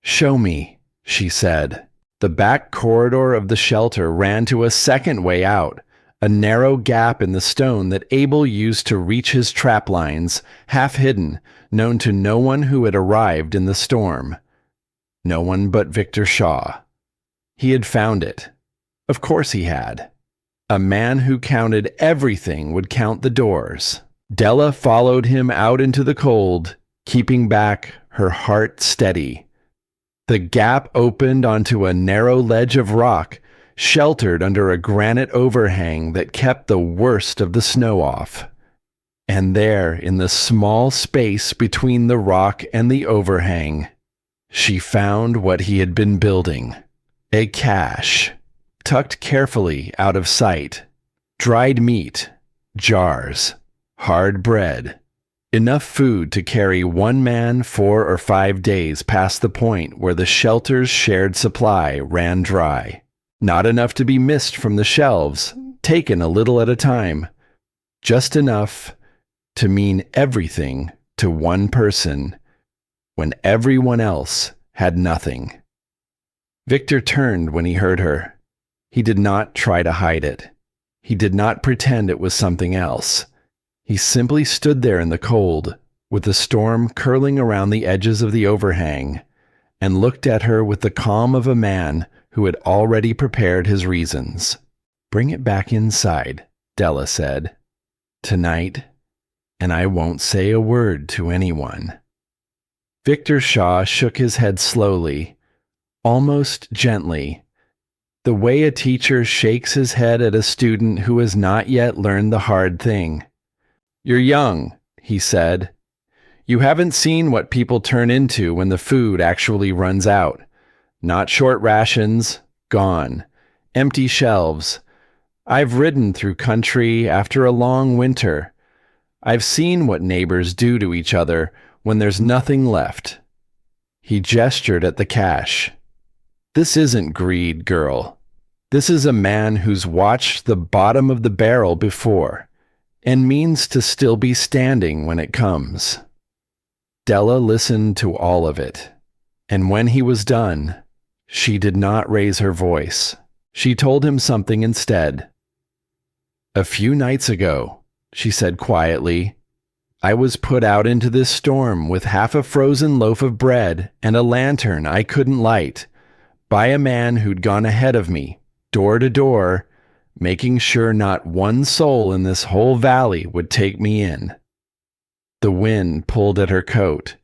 "Show me," she said. The back corridor of the shelter ran to a second way out, a narrow gap in the stone that Abel used to reach his trap lines, half hidden, known to no one who had arrived in the storm. No one but Victor Shaw. He had found it. Of course he had. A man who counted everything would count the doors. Della followed him out into the cold, keeping back, her heart steady. The gap opened onto a narrow ledge of rock, sheltered under a granite overhang that kept the worst of the snow off. And there, in the small space between the rock and the overhang, she found what he had been building. A cache, tucked carefully out of sight. Dried meat, jars, hard bread. Enough food to carry one man 4 or 5 days past the point where the shelter's shared supply ran dry. Not enough to be missed from the shelves, taken a little at a time. Just enough to mean everything to one person when everyone else had nothing. Victor turned when he heard her. He did not try to hide it. He did not pretend it was something else. He simply stood there in the cold, with the storm curling around the edges of the overhang, and looked at her with the calm of a man who had already prepared his reasons. "Bring it back inside," Della said. "Tonight, and I won't say a word to anyone." Victor Shaw shook his head slowly, almost gently, the way a teacher shakes his head at a student who has not yet learned the hard thing. "You're young," he said. You haven't seen what people turn into when the food actually runs out. Not short rations, gone. Empty shelves. I've ridden through country after a long winter. I've seen what neighbors do to each other when there's nothing left. He gestured at the cash. This isn't greed, girl. This is a man who's watched the bottom of the barrel before and means to still be standing when it comes. Della listened to all of it, and when he was done, she did not raise her voice. She told him something instead. A few nights ago, she said quietly, I was put out into this storm with half a frozen loaf of bread and a lantern I couldn't light by a man who'd gone ahead of me, door to door, making sure not one soul in this whole valley would take me in. The wind pulled at her coat.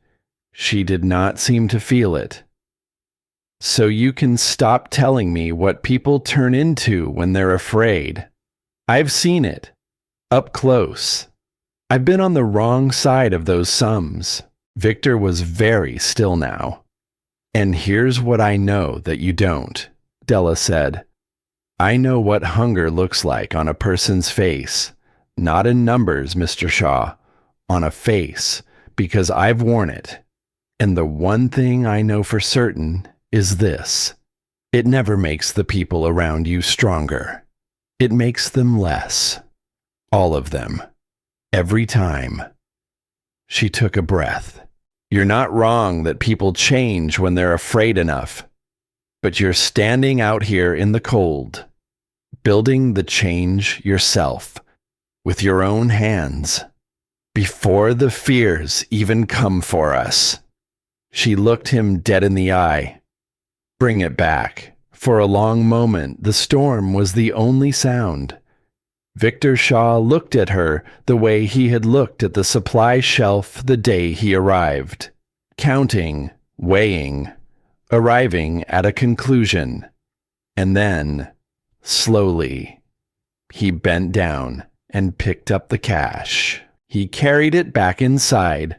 She did not seem to feel it. So you can stop telling me what people turn into when they're afraid. I've seen it. Up close. I've been on the wrong side of those sums. Victor was very still now. And here's what I know that you don't, Della said. I know what hunger looks like on a person's face. Not in numbers, Mr. Shaw. On a face, because I've worn it. And the one thing I know for certain is this. It never makes the people around you stronger. It makes them less. All of them. Every time. She took a breath. You're not wrong that people change when they're afraid enough. But you're standing out here in the cold, building the change yourself, with your own hands, before the fears even come for us. She looked him dead in the eye. Bring it back. For a long moment, the storm was the only sound. Victor Shaw looked at her the way he had looked at the supply shelf the day he arrived, counting, weighing, arriving at a conclusion. And then, slowly, he bent down and picked up the cash. He carried it back inside,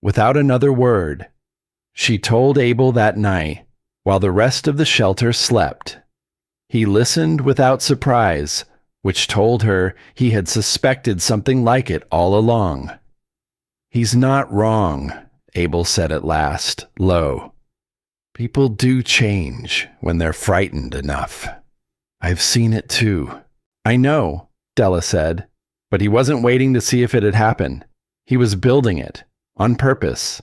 without another word. She told Abel that night, while the rest of the shelter slept. He listened without surprise, which told her he had suspected something like it all along. He's not wrong, Abel said at last, low. People do change when they're frightened enough. I've seen it too. I know, Della said, but he wasn't waiting to see if it had happened. He was building it, on purpose.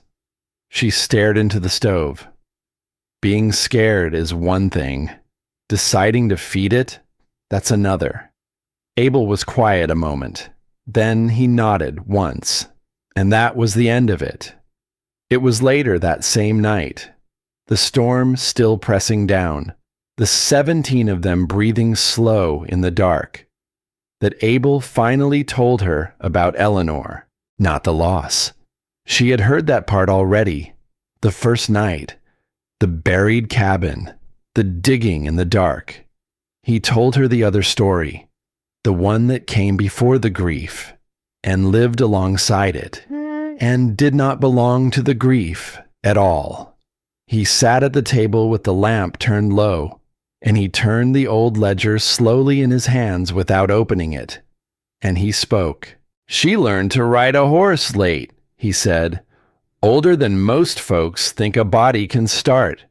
She stared into the stove. Being scared is one thing. Deciding to feed it, that's another. Abel was quiet a moment. Then he nodded once, and that was the end of it. It was later that same night, the storm still pressing down, the 17 of them breathing slow in the dark, that Abel finally told her about Eleanor, not the loss. She had heard that part already, the first night, the buried cabin, the digging in the dark. He told her the other story, the one that came before the grief, and lived alongside it, and did not belong to the grief at all. He sat at the table with the lamp turned low, and he turned the old ledger slowly in his hands without opening it. And he spoke. She learned to ride a horse late, he said. Older than most folks think a body can start.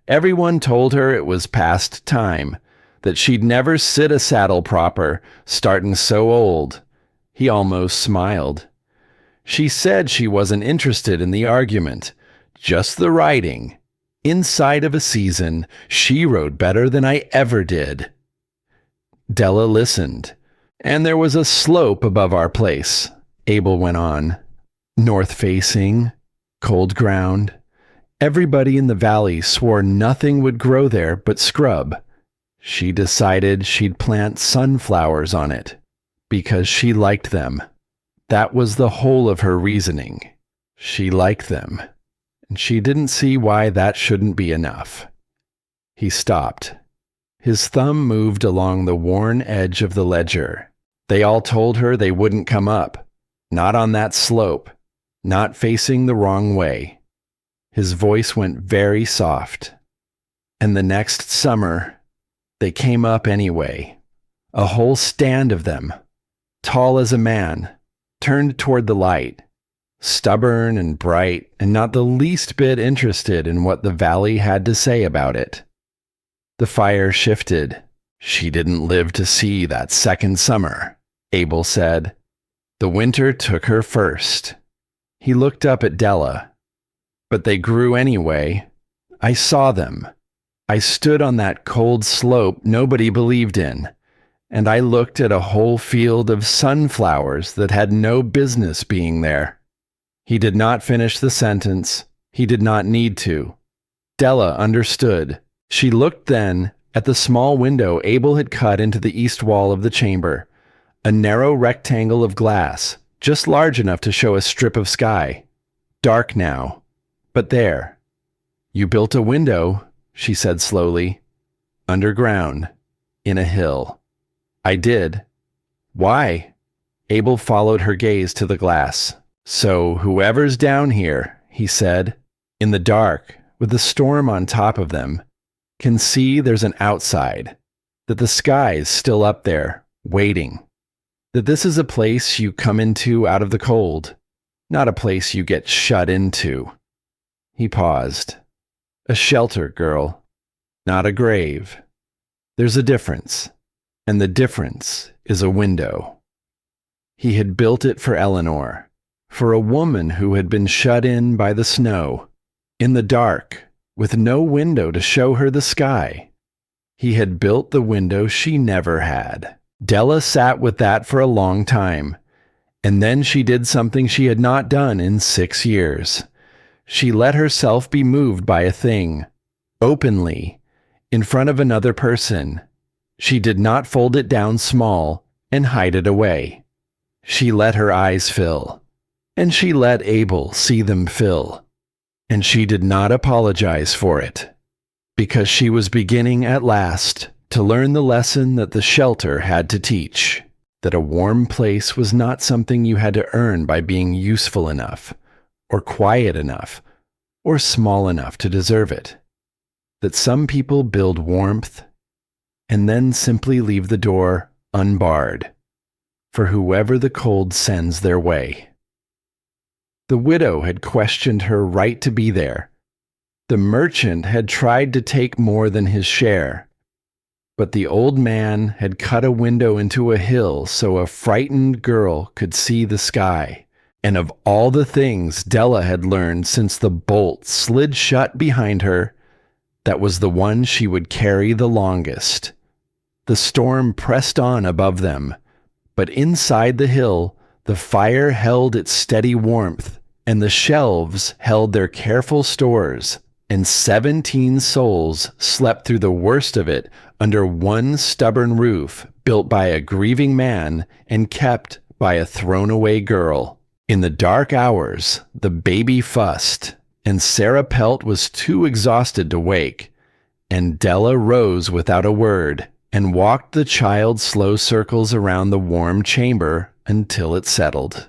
Everyone told her it was past time, that she'd never sit a saddle proper, startin' so old. He almost smiled. She said she wasn't interested in the argument, just the riding. Inside of a season, she rode better than I ever did. Della listened. And there was a slope above our place, Abel went on. North-facing, cold ground. Everybody in the valley swore nothing would grow there but scrub. She decided she'd plant sunflowers on it, because she liked them. That was the whole of her reasoning. She liked them, and she didn't see why that shouldn't be enough. He stopped. His thumb moved along the worn edge of the ledger. They all told her they wouldn't come up, not on that slope. not facing the wrong way. His voice went very soft. And the next summer, they came up anyway. A whole stand of them, tall as a man, turned toward the light, stubborn and bright and not the least bit interested in what the valley had to say about it. The fire shifted. She didn't live to see that second summer, Abel said. The winter took her first. He looked up at Della. But they grew anyway. I saw them. I stood on that cold slope nobody believed in, and I looked at a whole field of sunflowers that had no business being there. He did not finish the sentence. He did not need to. Della understood. She looked then at the small window Abel had cut into the east wall of the chamber, a narrow rectangle of glass, just large enough to show a strip of sky. Dark now, but there. You built a window, she said slowly. Underground, in a hill. I did. Why? Abel followed her gaze to the glass. So whoever's down here, he said, in the dark, with the storm on top of them, can see there's an outside, that the sky's still up there, waiting, that this is a place you come into out of the cold, not a place you get shut into. He paused. A shelter, girl, not a grave. There's a difference, and the difference is a window. He had built it for Eleanor, for a woman who had been shut in by the snow, in the dark, with no window to show her the sky. He had built the window she never had. Della sat with that for a long time, and then she did something she had not done in 6 years. She let herself be moved by a thing, openly, in front of another person. She did not fold it down small and hide it away. She let her eyes fill, and she let Abel see them fill. And she did not apologize for it, because she was beginning at last to learn the lesson that the shelter had to teach, that a warm place was not something you had to earn by being useful enough, or quiet enough, or small enough to deserve it, that some people build warmth and then simply leave the door unbarred for whoever the cold sends their way. The widow had questioned her right to be there. The merchant had tried to take more than his share. But the old man had cut a window into a hill so a frightened girl could see the sky. And of all the things Della had learned since the bolt slid shut behind her, that was the one she would carry the longest. The storm pressed on above them, but inside the hill, the fire held its steady warmth, and the shelves held their careful stores, and 17 souls slept through the worst of it under one stubborn roof built by a grieving man and kept by a thrown-away girl. In the dark hours, the baby fussed, and Sarah Pelt was too exhausted to wake, and Della rose without a word and walked the child slow circles around the warm chamber until it settled.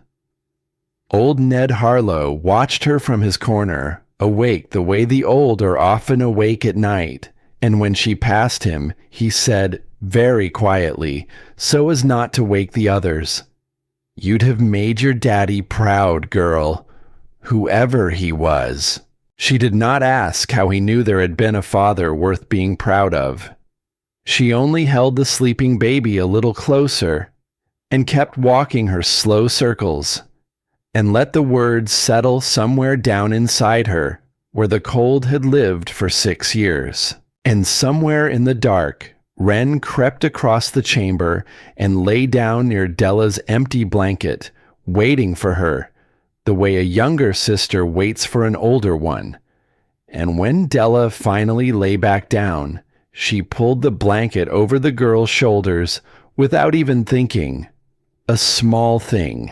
Old Ned Harlow watched her from his corner, awake the way the old are often awake at night, and when she passed him, he said very quietly, so as not to wake the others, "You'd have made your daddy proud, girl, whoever he was." She did not ask how he knew there had been a father worth being proud of. She only held the sleeping baby a little closer and kept walking her slow circles, and let the words settle somewhere down inside her where the cold had lived for 6 years. And somewhere in the dark, Wren crept across the chamber and lay down near Della's empty blanket, waiting for her, the way a younger sister waits for an older one. And when Della finally lay back down, she pulled the blanket over the girl's shoulders without even thinking. A small thing.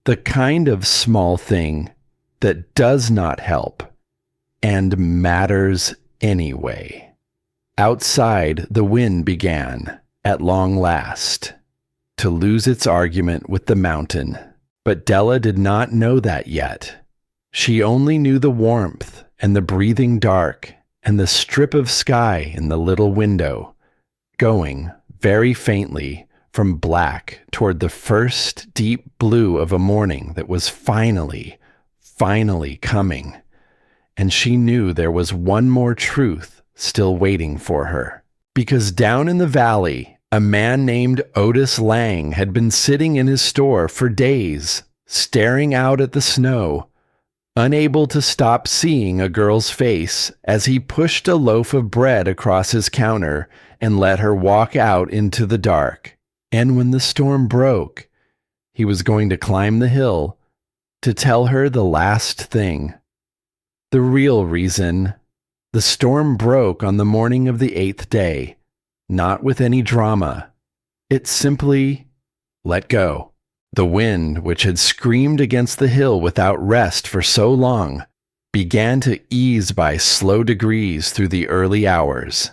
The kind of small thing that does not help and matters anyway. Outside, the wind began, at long last, to lose its argument with the mountain. But Della did not know that yet. She only knew the warmth and the breathing dark and the strip of sky in the little window, going very faintly from black toward the first deep blue of a morning that was finally coming. And she knew there was one more truth still waiting for her. Because down in the valley, a man named Otis Lang had been sitting in his store for days, staring out at the snow, unable to stop seeing a girl's face as he pushed a loaf of bread across his counter and let her walk out into the dark. And when the storm broke, he was going to climb the hill to tell her the last thing. The real reason. The storm broke on the morning of the 8th day, not with any drama. It simply let go. The wind, which had screamed against the hill without rest for so long, began to ease by slow degrees through the early hours.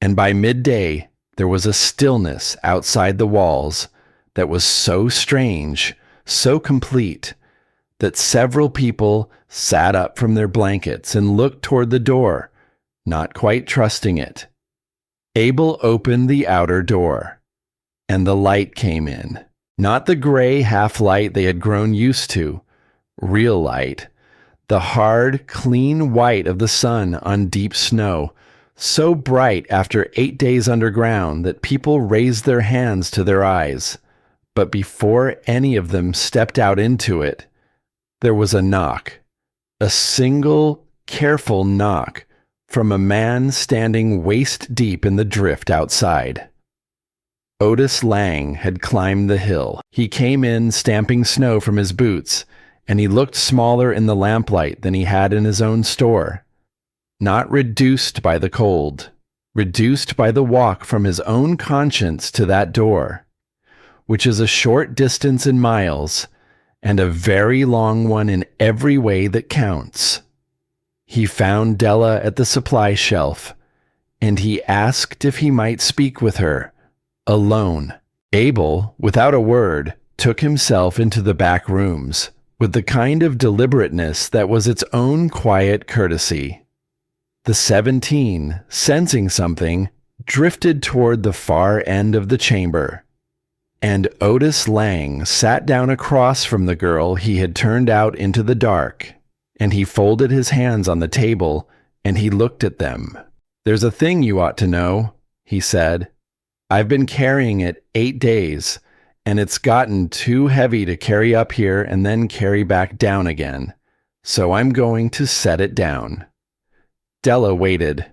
And by midday, there was a stillness outside the walls that was so strange, so complete, that several people sat up from their blankets and looked toward the door, not quite trusting it. Abel opened the outer door, and the light came in. Not the gray half-light they had grown used to, real light, the hard, clean white of the sun on deep snow, so bright after 8 days underground that people raised their hands to their eyes. But before any of them stepped out into it, there was a knock, a single, careful knock from a man standing waist-deep in the drift outside. Otis Lang had climbed the hill. He came in stamping snow from his boots, and he looked smaller in the lamplight than he had in his own store. Not reduced by the cold, reduced by the walk from his own conscience to that door, which is a short distance in miles, and a very long one in every way that counts. He found Della at the supply shelf, and he asked if he might speak with her, alone. Abel, without a word, took himself into the back rooms, with the kind of deliberateness that was its own quiet courtesy. The 17, sensing something, drifted toward the far end of the chamber, and Otis Lang sat down across from the girl he had turned out into the dark, and he folded his hands on the table, and he looked at them. "There's a thing you ought to know," he said. "I've been carrying it 8 days, and it's gotten too heavy to carry up here and then carry back down again, so I'm going to set it down." Della waited.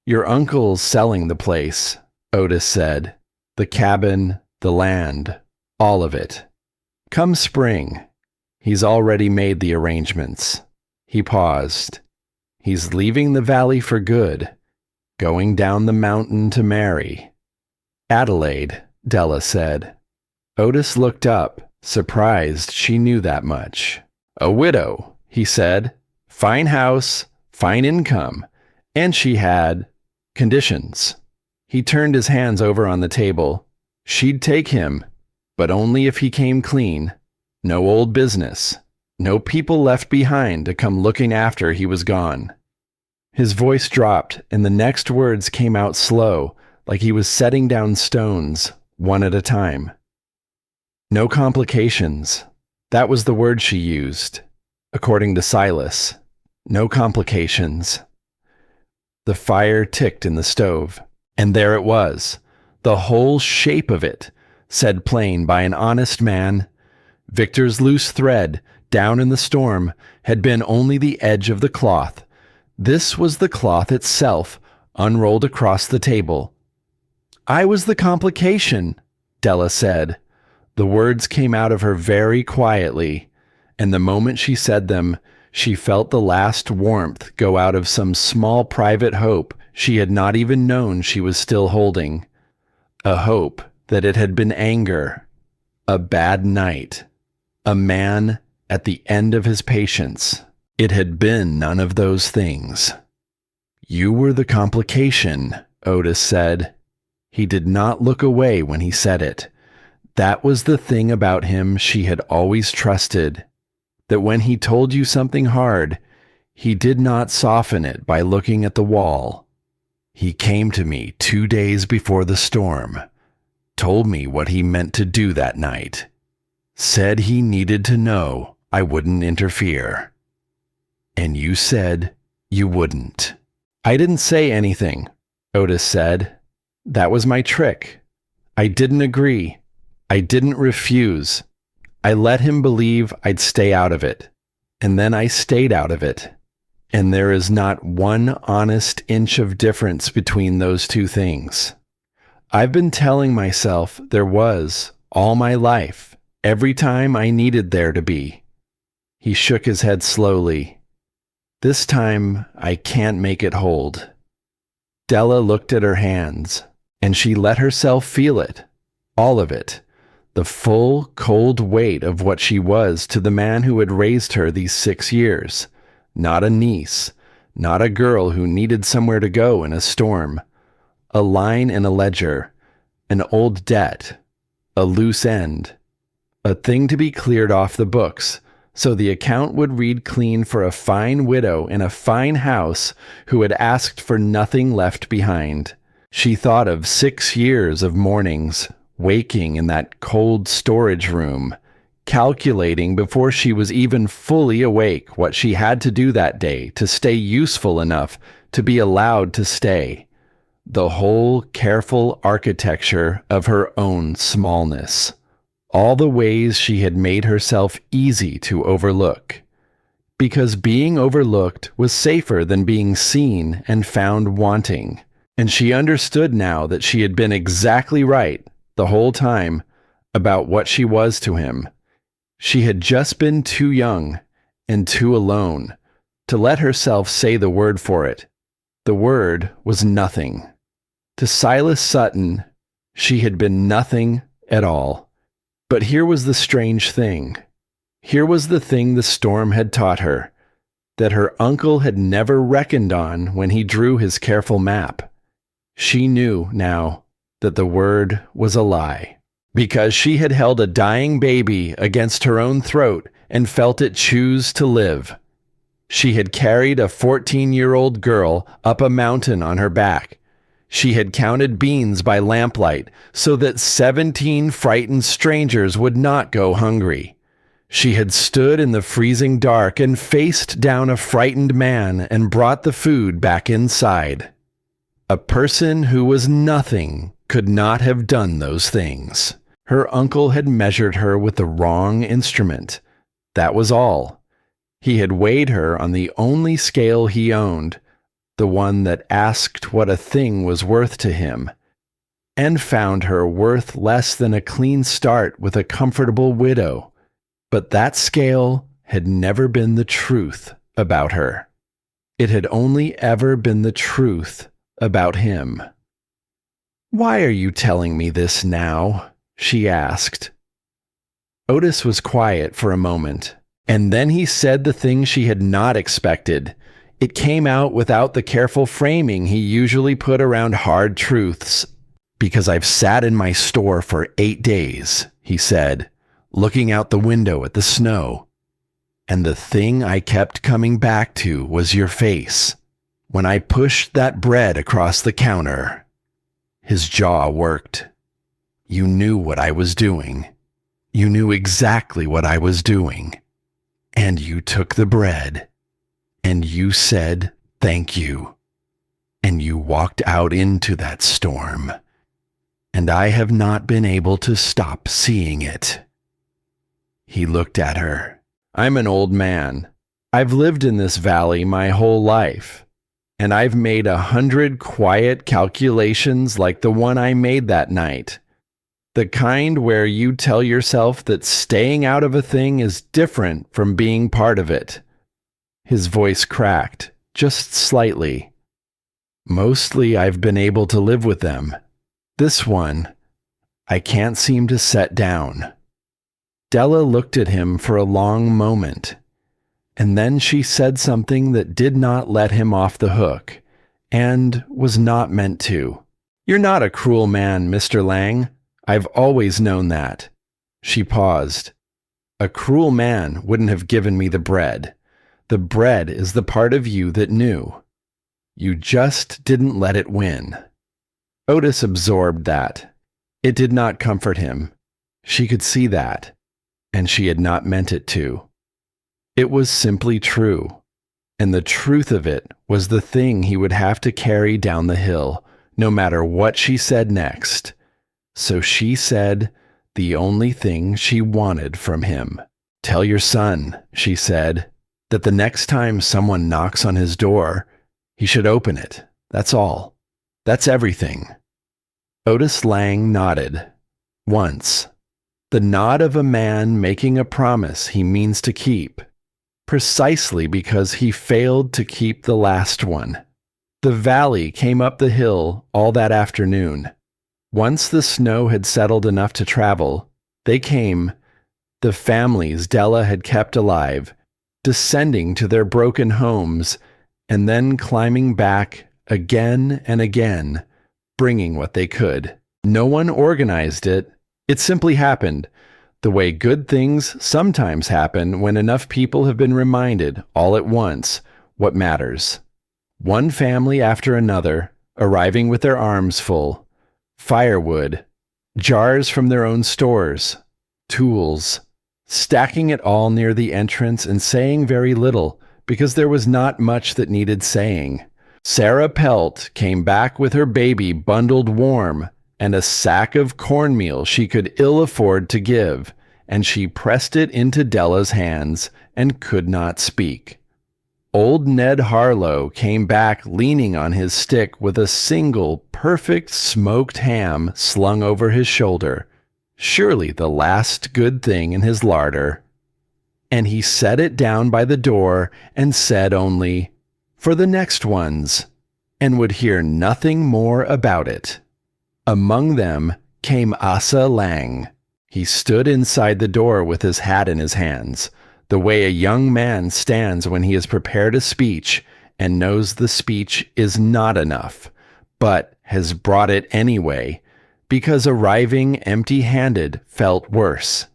"Your uncle's selling the place," Otis said. "The cabin, the land, all of it. Come spring. He's already made the arrangements." He paused. "He's leaving the valley for good, going down the mountain to marry." "Adelaide," Della said. Otis looked up, surprised she knew that much. "A widow," he said. "Fine house, fine income, and she had conditions." He turned his hands over on the table. She'd take him, but only if he came clean. No old business. No people left behind to come looking after he was gone. His voice dropped, and the next words came out slow, like he was setting down stones, one at a time. "No complications." That was the word she used, according to Silas. No complications. The fire ticked in the stove, and there it was, the whole shape of it, said plain by an honest man. Victor's loose thread, down in the storm, had been only the edge of the cloth. This was the cloth itself, unrolled across the table. "I was the complication," Della said. The words came out of her very quietly, and the moment she said them, she felt the last warmth go out of some small private hope she had not even known she was still holding. A hope that it had been anger, a bad night, a man at the end of his patience. It had been none of those things. "You were the complication," Otis said. He did not look away when he said it. That was the thing about him she had always trusted, that when he told you something hard, he did not soften it by looking at the wall. He came to me 2 days before the storm, told me what he meant to do that night, said he needed to know I wouldn't interfere. And you said you wouldn't. I didn't say anything, Otis said. That was my trick. I didn't agree. I didn't refuse. I let him believe I'd stay out of it. And then I stayed out of it. And there is not one honest inch of difference between those two things. I've been telling myself there was, all my life, every time I needed there to be. He shook his head slowly. This time, I can't make it hold. Della looked at her hands, and she let herself feel it, all of it, the full, cold weight of what she was to the man who had raised her these 6 years. Not a niece, not a girl who needed somewhere to go in a storm. A line in a ledger, an old debt, a loose end, a thing to be cleared off the books, so the account would read clean for a fine widow in a fine house who had asked for nothing left behind. She thought of 6 years of mornings, waking in that cold storage room, calculating before she was even fully awake what she had to do that day to stay useful enough to be allowed to stay. The whole careful architecture of her own smallness. All the ways she had made herself easy to overlook. Because being overlooked was safer than being seen and found wanting. And she understood now that she had been exactly right the whole time about what she was to him. She had just been too young and too alone to let herself say the word for it. The word was nothing. To Silas Sutton, she had been nothing at all. But here was the strange thing. Here was the thing the storm had taught her, that her uncle had never reckoned on when he drew his careful map. She knew now that the word was a lie, because she had held a dying baby against her own throat and felt it choose to live. She had carried a 14-year-old girl up a mountain on her back. She had counted beans by lamplight so that 17 frightened strangers would not go hungry. She had stood in the freezing dark and faced down a frightened man and brought the food back inside. A person who was nothing could not have done those things. Her uncle had measured her with the wrong instrument. That was all. He had weighed her on the only scale he owned, the one that asked what a thing was worth to him, and found her worth less than a clean start with a comfortable widow. But that scale had never been the truth about her. It had only ever been the truth about him. "Why are you telling me this now?" she asked. Otis was quiet for a moment, and then he said the thing she had not expected. It came out without the careful framing he usually put around hard truths. "Because I've sat in my store for 8 days, he said, looking out the window at the snow. And the thing I kept coming back to was your face. When I pushed that bread across the counter." His jaw worked. "You knew what I was doing. You knew exactly what I was doing. And you took the bread. And you said, thank you. And you walked out into that storm. And I have not been able to stop seeing it." He looked at her. "I'm an old man. I've lived in this valley my whole life. And I've made 100 quiet calculations like the one I made that night. The kind where you tell yourself that staying out of a thing is different from being part of it." His voice cracked, just slightly. "Mostly I've been able to live with them. This one, I can't seem to set down." Della looked at him for a long moment, and then she said something that did not let him off the hook, and was not meant to. "You're not a cruel man, Mr. Lang. I've always known that." She paused. "A cruel man wouldn't have given me the bread. The bread is the part of you that knew. You just didn't let it win." Otis absorbed that. It did not comfort him. She could see that, and she had not meant it to. It was simply true, and the truth of it was the thing he would have to carry down the hill, no matter what she said next. So she said the only thing she wanted from him. "Tell your son," she said, "that the next time someone knocks on his door, he should open it. That's all. That's everything." Otis Lang nodded. Once. The nod of a man making a promise he means to keep, precisely because he failed to keep the last one. The valley came up the hill all that afternoon. Once the snow had settled enough to travel, they came, the families Della had kept alive, descending to their broken homes, and then climbing back again and again, bringing what they could. No one organized it. It simply happened, the way good things sometimes happen when enough people have been reminded, all at once, what matters. One family after another, arriving with their arms full. Firewood, jars from their own stores, tools, stacking it all near the entrance and saying very little, because there was not much that needed saying. Sarah Pelt came back with her baby bundled warm and a sack of cornmeal she could ill afford to give, and she pressed it into Della's hands and could not speak. Old Ned Harlow came back leaning on his stick with a single perfect smoked ham slung over his shoulder, surely the last good thing in his larder. And he set it down by the door and said only, "For the next ones," and would hear nothing more about it. Among them came Asa Lang. He stood inside the door with his hat in his hands, the way a young man stands when he has prepared a speech and knows the speech is not enough, but has brought it anyway, because arriving empty-handed felt worse.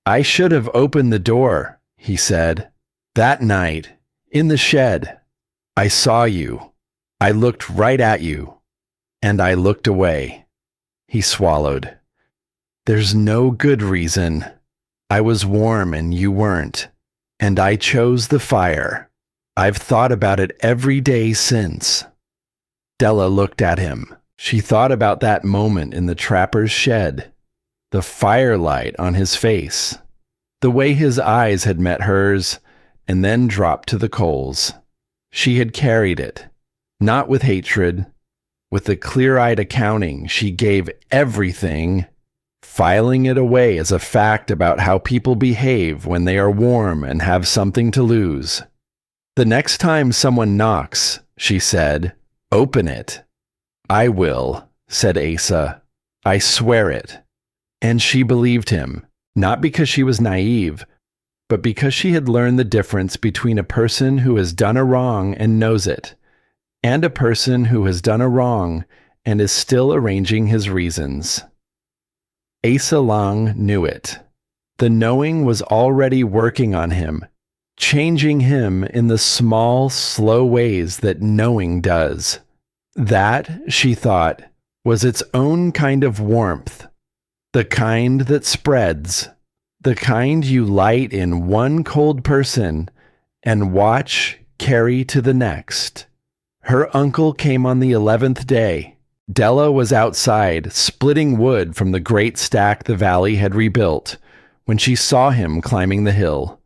"I should have opened the door," he said. "That night, in the shed, I saw you. I looked right at you, and I looked away." He swallowed. "There's no good reason. I was warm and you weren't, and I chose the fire. I've thought about it every day since." Della looked at him. She thought about that moment in the trapper's shed, the firelight on his face, the way his eyes had met hers and then dropped to the coals. She had carried it, not with hatred, with the clear-eyed accounting she gave everything, filing it away as a fact about how people behave when they are warm and have something to lose. "The next time someone knocks," she said, "open it." "I will," said Asa. "I swear it." And she believed him, not because she was naive, but because she had learned the difference between a person who has done a wrong and knows it, and a person who has done a wrong and is still arranging his reasons. Asa Lang knew it. The knowing was already working on him, changing him in the small, slow ways that knowing does. That, she thought, was its own kind of warmth, the kind that spreads, the kind you light in one cold person and watch carry to the next. Her uncle came on the 11th day. Della was outside, splitting wood from the great stack the valley had rebuilt, when she saw him climbing the hill,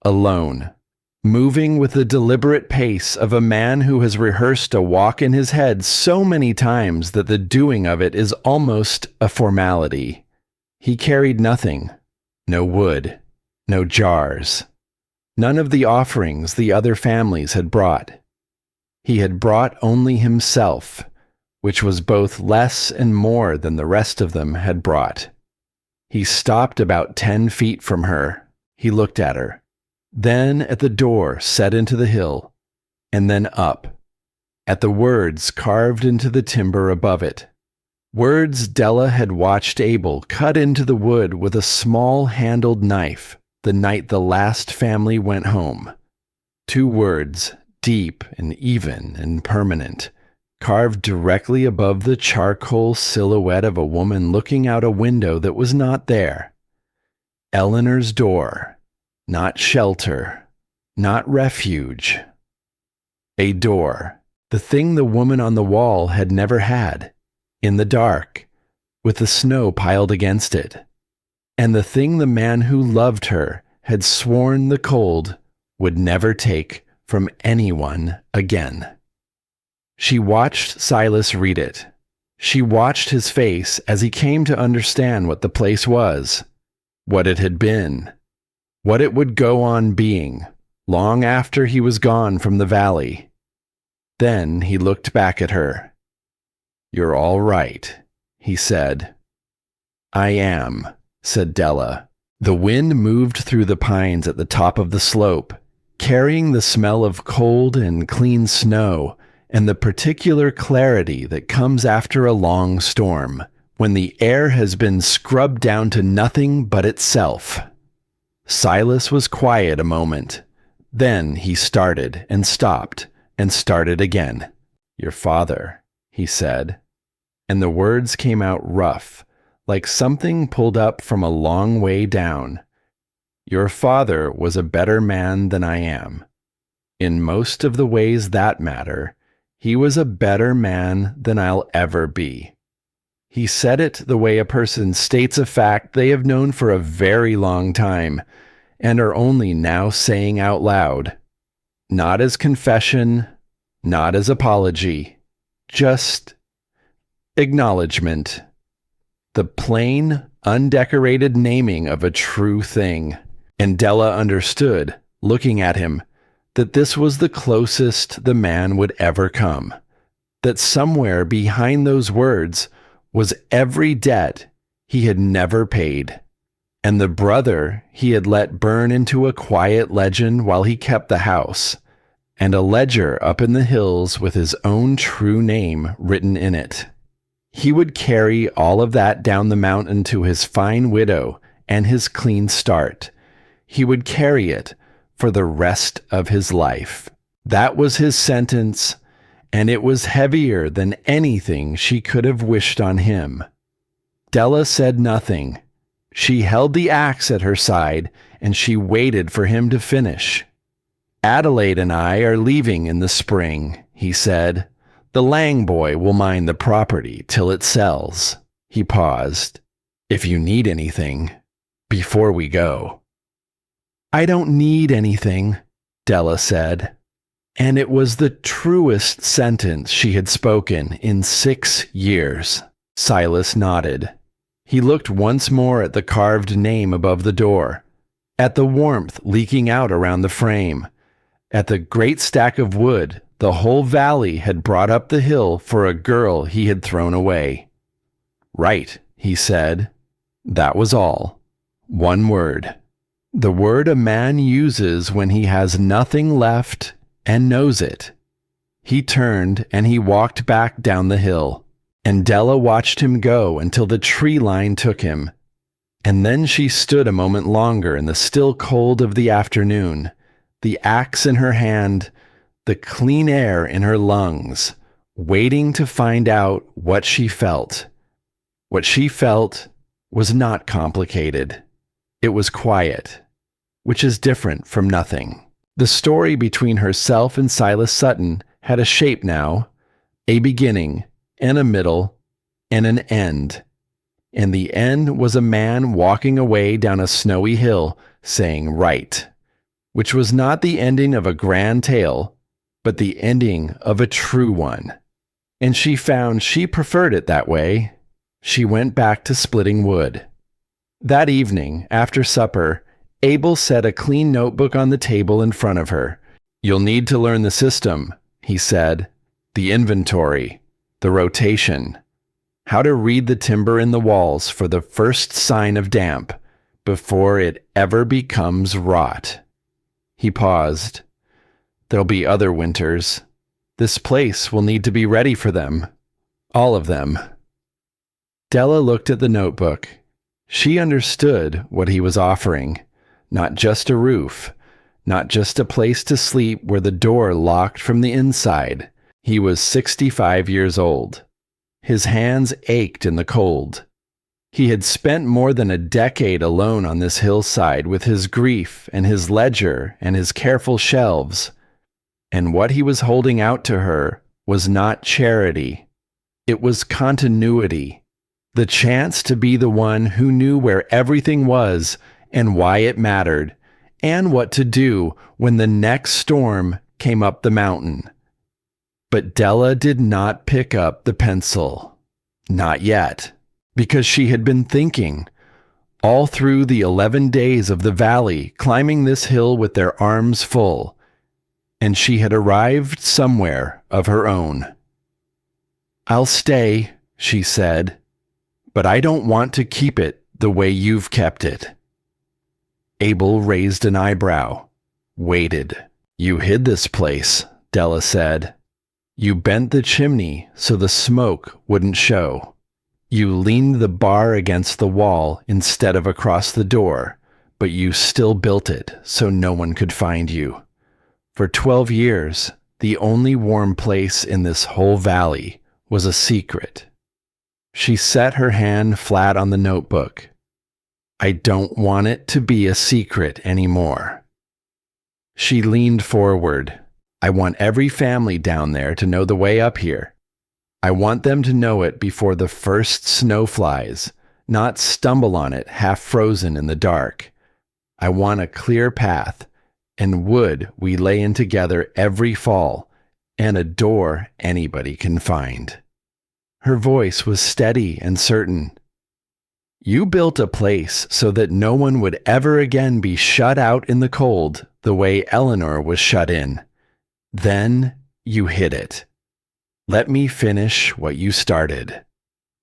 alone, moving with the deliberate pace of a man who has rehearsed a walk in his head so many times that the doing of it is almost a formality. He carried nothing, no wood, no jars, none of the offerings the other families had brought. He had brought only himself, which was both less and more than the rest of them had brought. He stopped about 10 feet from her. He looked at her, then at the door set into the hill, and then up, at the words carved into the timber above it. Words Della had watched Abel cut into the wood with a small-handled knife the night the last family went home. 2 words, deep and even and permanent, carved directly above the charcoal silhouette of a woman looking out a window that was not there. Eleanor's door, not shelter, not refuge. A door, the thing the woman on the wall had never had, in the dark, with the snow piled against it, and the thing the man who loved her had sworn the cold would never take from anyone again. She watched Silas read it. She watched his face as he came to understand what the place was, what it had been, what it would go on being long after he was gone from the valley. Then he looked back at her. "You're all right," he said. "I am," said Della. The wind moved through the pines at the top of the slope, carrying the smell of cold and clean snow and the particular clarity that comes after a long storm, when the air has been scrubbed down to nothing but itself. Silas was quiet a moment. Then he started and stopped and started again. "Your father," he said, and the words came out rough, like something pulled up from a long way down. "Your father was a better man than I am. In most of the ways that matter, he was a better man than I'll ever be." He said it the way a person states a fact they have known for a very long time and are only now saying out loud. Not as confession, not as apology, just acknowledgement. The plain, undecorated naming of a true thing. And Della understood, looking at him, that this was the closest the man would ever come. That somewhere behind those words was every debt he had never paid, and the brother he had let burn into a quiet legend while he kept the house, and a ledger up in the hills with his own true name written in it. He would carry all of that down the mountain to his fine widow and his clean start. He would carry it for the rest of his life. That was his sentence, and it was heavier than anything she could have wished on him. Della said nothing. She held the axe at her side, and she waited for him to finish. "Adelaide and I are leaving in the spring," he said. "The Lang boy will mind the property till it sells." He paused. "If you need anything, before we go." "I don't need anything," Della said. And it was the truest sentence she had spoken in 6 years. Silas nodded. He looked once more at the carved name above the door, at the warmth leaking out around the frame, at the great stack of wood the whole valley had brought up the hill for a girl he had thrown away. "Right," he said. That was all. One word. The word a man uses when he has nothing left and knows it. He turned and he walked back down the hill, and Della watched him go until the tree line took him. And then she stood a moment longer in the still cold of the afternoon, the axe in her hand, the clean air in her lungs, waiting to find out what she felt. What she felt was not complicated. It was quiet, which is different from nothing. The story between herself and Silas Sutton had a shape now, a beginning and a middle and an end. And the end was a man walking away down a snowy hill saying right, which was not the ending of a grand tale, but the ending of a true one. And she found she preferred it that way. She went back to splitting wood. That evening, after supper, Abel set a clean notebook on the table in front of her. "You'll need to learn the system," he said. "The inventory, the rotation, how to read the timber in the walls for the first sign of damp before it ever becomes rot." He paused. "There'll be other winters. This place will need to be ready for them. All of them." Della looked at the notebook. She understood what he was offering. Not just a roof, not just a place to sleep where the door locked from the inside. He was 65 years old. His hands ached in the cold. He had spent more than a decade alone on this hillside with his grief and his ledger and his careful shelves. And what he was holding out to her was not charity. It was continuity. The chance to be the one who knew where everything was and why it mattered, and what to do when the next storm came up the mountain. But Della did not pick up the pencil. Not yet. Because she had been thinking. All through the 11 days of the valley, climbing this hill with their arms full. And she had arrived somewhere of her own. "I'll stay," she said, "but I don't want to keep it the way you've kept it." Abel raised an eyebrow, waited. "You hid this place," Della said. "You bent the chimney so the smoke wouldn't show. You leaned the bar against the wall instead of across the door, but you still built it so no one could find you. For 12 years, the only warm place in this whole valley was a secret." She set her hand flat on the notebook. "I don't want it to be a secret anymore." She leaned forward. "I want every family down there to know the way up here. I want them to know it before the first snow flies, not stumble on it half frozen in the dark. I want a clear path, and wood we lay in together every fall, and a door anybody can find." Her voice was steady and certain. "You built a place so that no one would ever again be shut out in the cold the way Eleanor was shut in. Then you hid it. Let me finish what you started.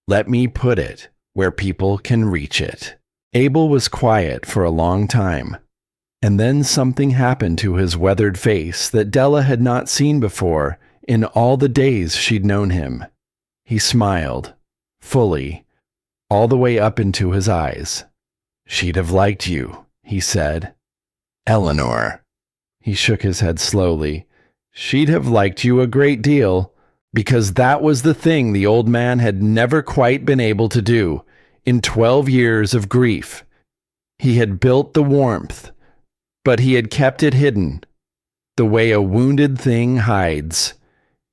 Let me put it where people can reach it." Abel was quiet for a long time, and then something happened to his weathered face that Della had not seen before in all the days she'd known him. He smiled, fully, all the way up into his eyes. "She'd have liked you," he said. "Eleanor." He shook his head slowly. "She'd have liked you a great deal. Because that was the thing the old man had never quite been able to do in 12 years of grief. He had built the warmth, but he had kept it hidden, the way a wounded thing hides.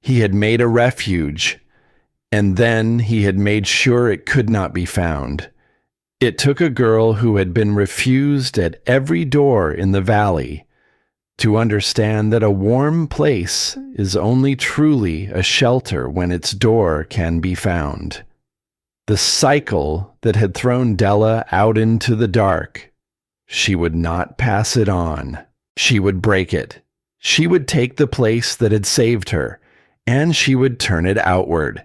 He had made a refuge, and then he had made sure it could not be found. It took a girl who had been refused at every door in the valley to understand that a warm place is only truly a shelter when its door can be found. The cycle that had thrown Della out into the dark, she would not pass it on. She would break it. She would take the place that had saved her, and she would turn it outward,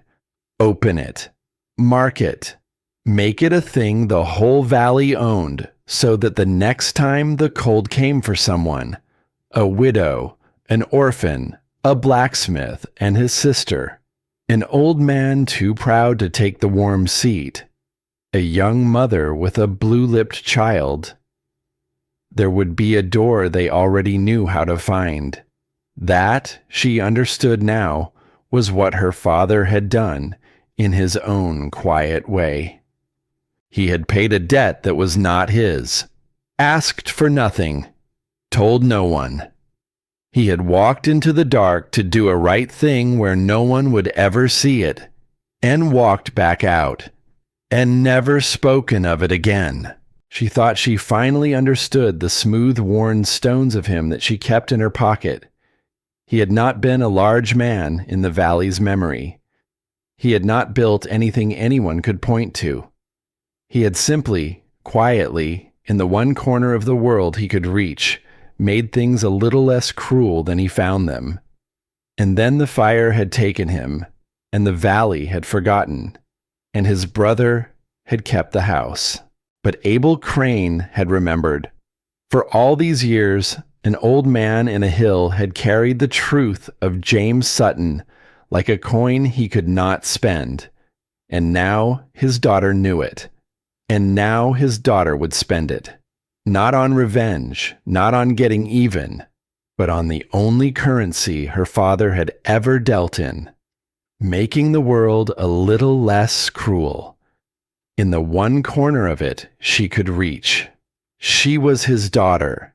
open it, mark it, make it a thing the whole valley owned, so that the next time the cold came for someone, a widow, an orphan, a blacksmith and his sister, an old man too proud to take the warm seat, a young mother with a blue-lipped child, there would be a door they already knew how to find. That, she understood now, was what her father had done in his own quiet way. He had paid a debt that was not his, asked for nothing, told no one. He had walked into the dark to do a right thing where no one would ever see it, and walked back out, and never spoken of it again. She thought she finally understood the smooth, worn stones of him that she kept in her pocket. He had not been a large man in the valley's memory. He had not built anything anyone could point to. He had simply, quietly, in the one corner of the world he could reach, made things a little less cruel than he found them. And then the fire had taken him, and the valley had forgotten, and his brother had kept the house. But Abel Crane had remembered. For all these years, an old man in a hill had carried the truth of James Sutton like a coin he could not spend, and now his daughter knew it. And now his daughter would spend it, not on revenge, not on getting even, but on the only currency her father had ever dealt in, making the world a little less cruel. In the one corner of it she could reach. She was his daughter.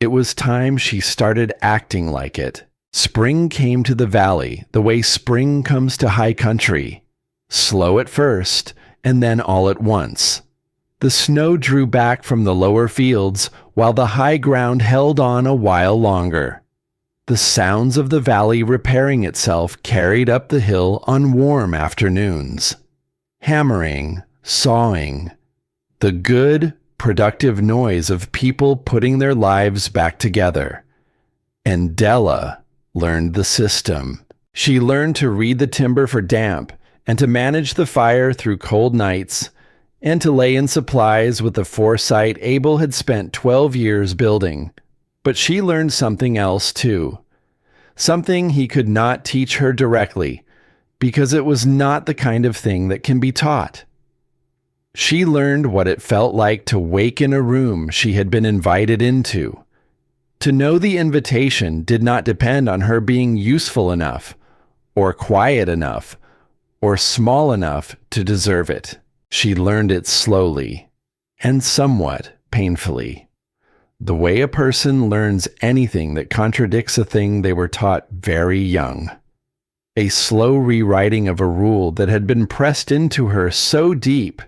It was time she started acting like it. Spring came to the valley the way spring comes to high country, slow at first, and then all at once. The snow drew back from the lower fields, while the high ground held on a while longer. The sounds of the valley repairing itself carried up the hill on warm afternoons. Hammering, sawing, the good, productive noise of people putting their lives back together. And Della learned the system. She learned to read the timber for damp, and to manage the fire through cold nights, and to lay in supplies with the foresight Abel had spent 12 years building. But she learned something else too. Something he could not teach her directly, because it was not the kind of thing that can be taught. She learned what it felt like to wake in a room she had been invited into. To know the invitation did not depend on her being useful enough, or quiet enough, or small enough to deserve it. She learned it slowly, and somewhat painfully. The way a person learns anything that contradicts a thing they were taught very young. A slow rewriting of a rule that had been pressed into her so deep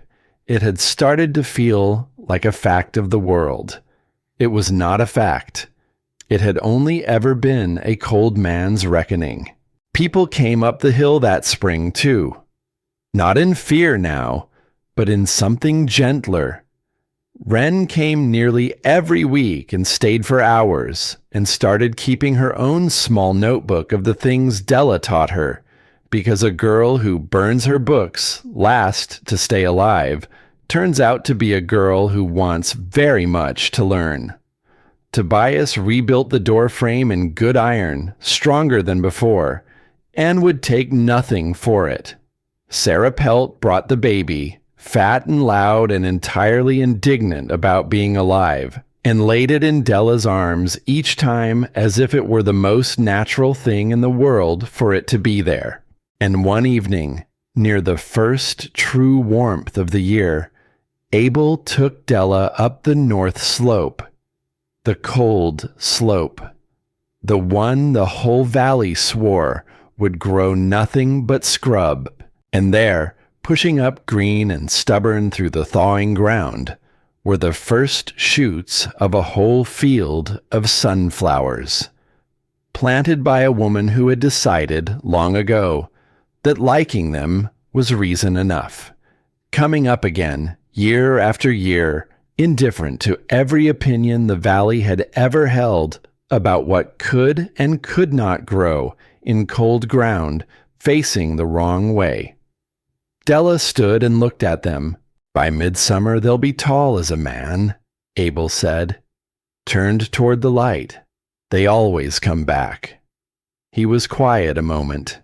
it had started to feel like a fact of the world. It was not a fact. It had only ever been a cold man's reckoning. People came up the hill that spring too. Not in fear now, but in something gentler. Wren came nearly every week and stayed for hours, and started keeping her own small notebook of the things Della taught her, because a girl who burns her books last to stay alive turns out to be a girl who wants very much to learn. Tobias rebuilt the door frame in good iron, stronger than before, and would take nothing for it. Sarah Pelt brought the baby, fat and loud and entirely indignant about being alive, and laid it in Della's arms each time as if it were the most natural thing in the world for it to be there. And one evening, near the first true warmth of the year, Abel took Della up the north slope, the cold slope, the one the whole valley swore would grow nothing but scrub, and there, pushing up green and stubborn through the thawing ground, were the first shoots of a whole field of sunflowers, planted by a woman who had decided, long ago, that liking them was reason enough, coming up again, year after year, indifferent to every opinion the valley had ever held about what could and could not grow in cold ground facing the wrong way. Della stood and looked at them. By midsummer they'll be tall as a man, Abel said. Turned toward the light. They always come back. He was quiet a moment.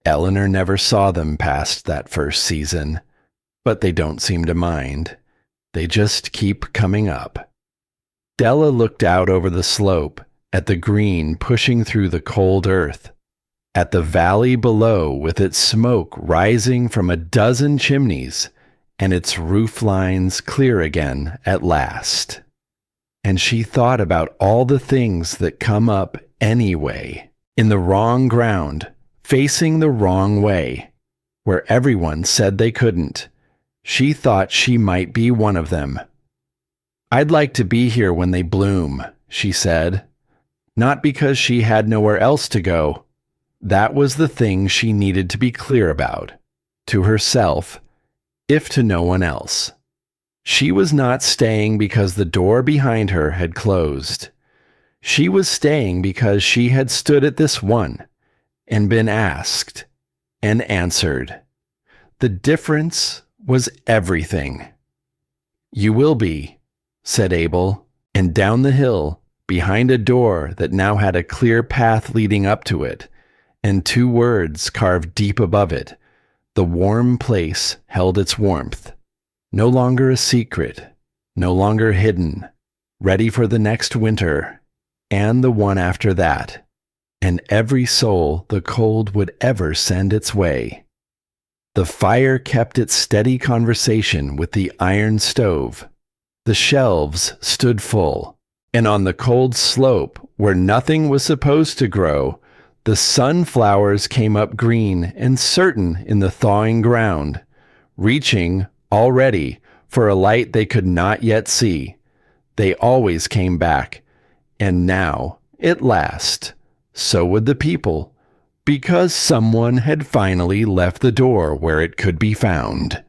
Eleanor never saw them past that first season, but they don't seem to mind. They just keep coming up. Della looked out over the slope, at the green pushing through the cold earth, at the valley below with its smoke rising from a dozen chimneys, and its roof lines clear again at last. And she thought about all the things that come up anyway, in the wrong ground, facing the wrong way, where everyone said they couldn't. She thought she might be one of them. I'd like to be here when they bloom, she said. Not because she had nowhere else to go. That was the thing she needed to be clear about, to herself, if to no one else. She was not staying because the door behind her had closed. She was staying because she had stood at this one, and been asked, and answered. The difference was everything. You will be, said Abel, and down the hill, behind a door that now had a clear path leading up to it, and two words carved deep above it, The warm place held its warmth, no longer a secret, no longer hidden, ready for the next winter, and the one after that, and every soul the cold would ever send its way. The fire kept its steady conversation with the iron stove. The shelves stood full, and on the cold slope, where nothing was supposed to grow, the sunflowers came up green and certain in the thawing ground, reaching, already, for a light they could not yet see. They always came back, and now, at last, so would the people, because someone had finally left the door where it could be found.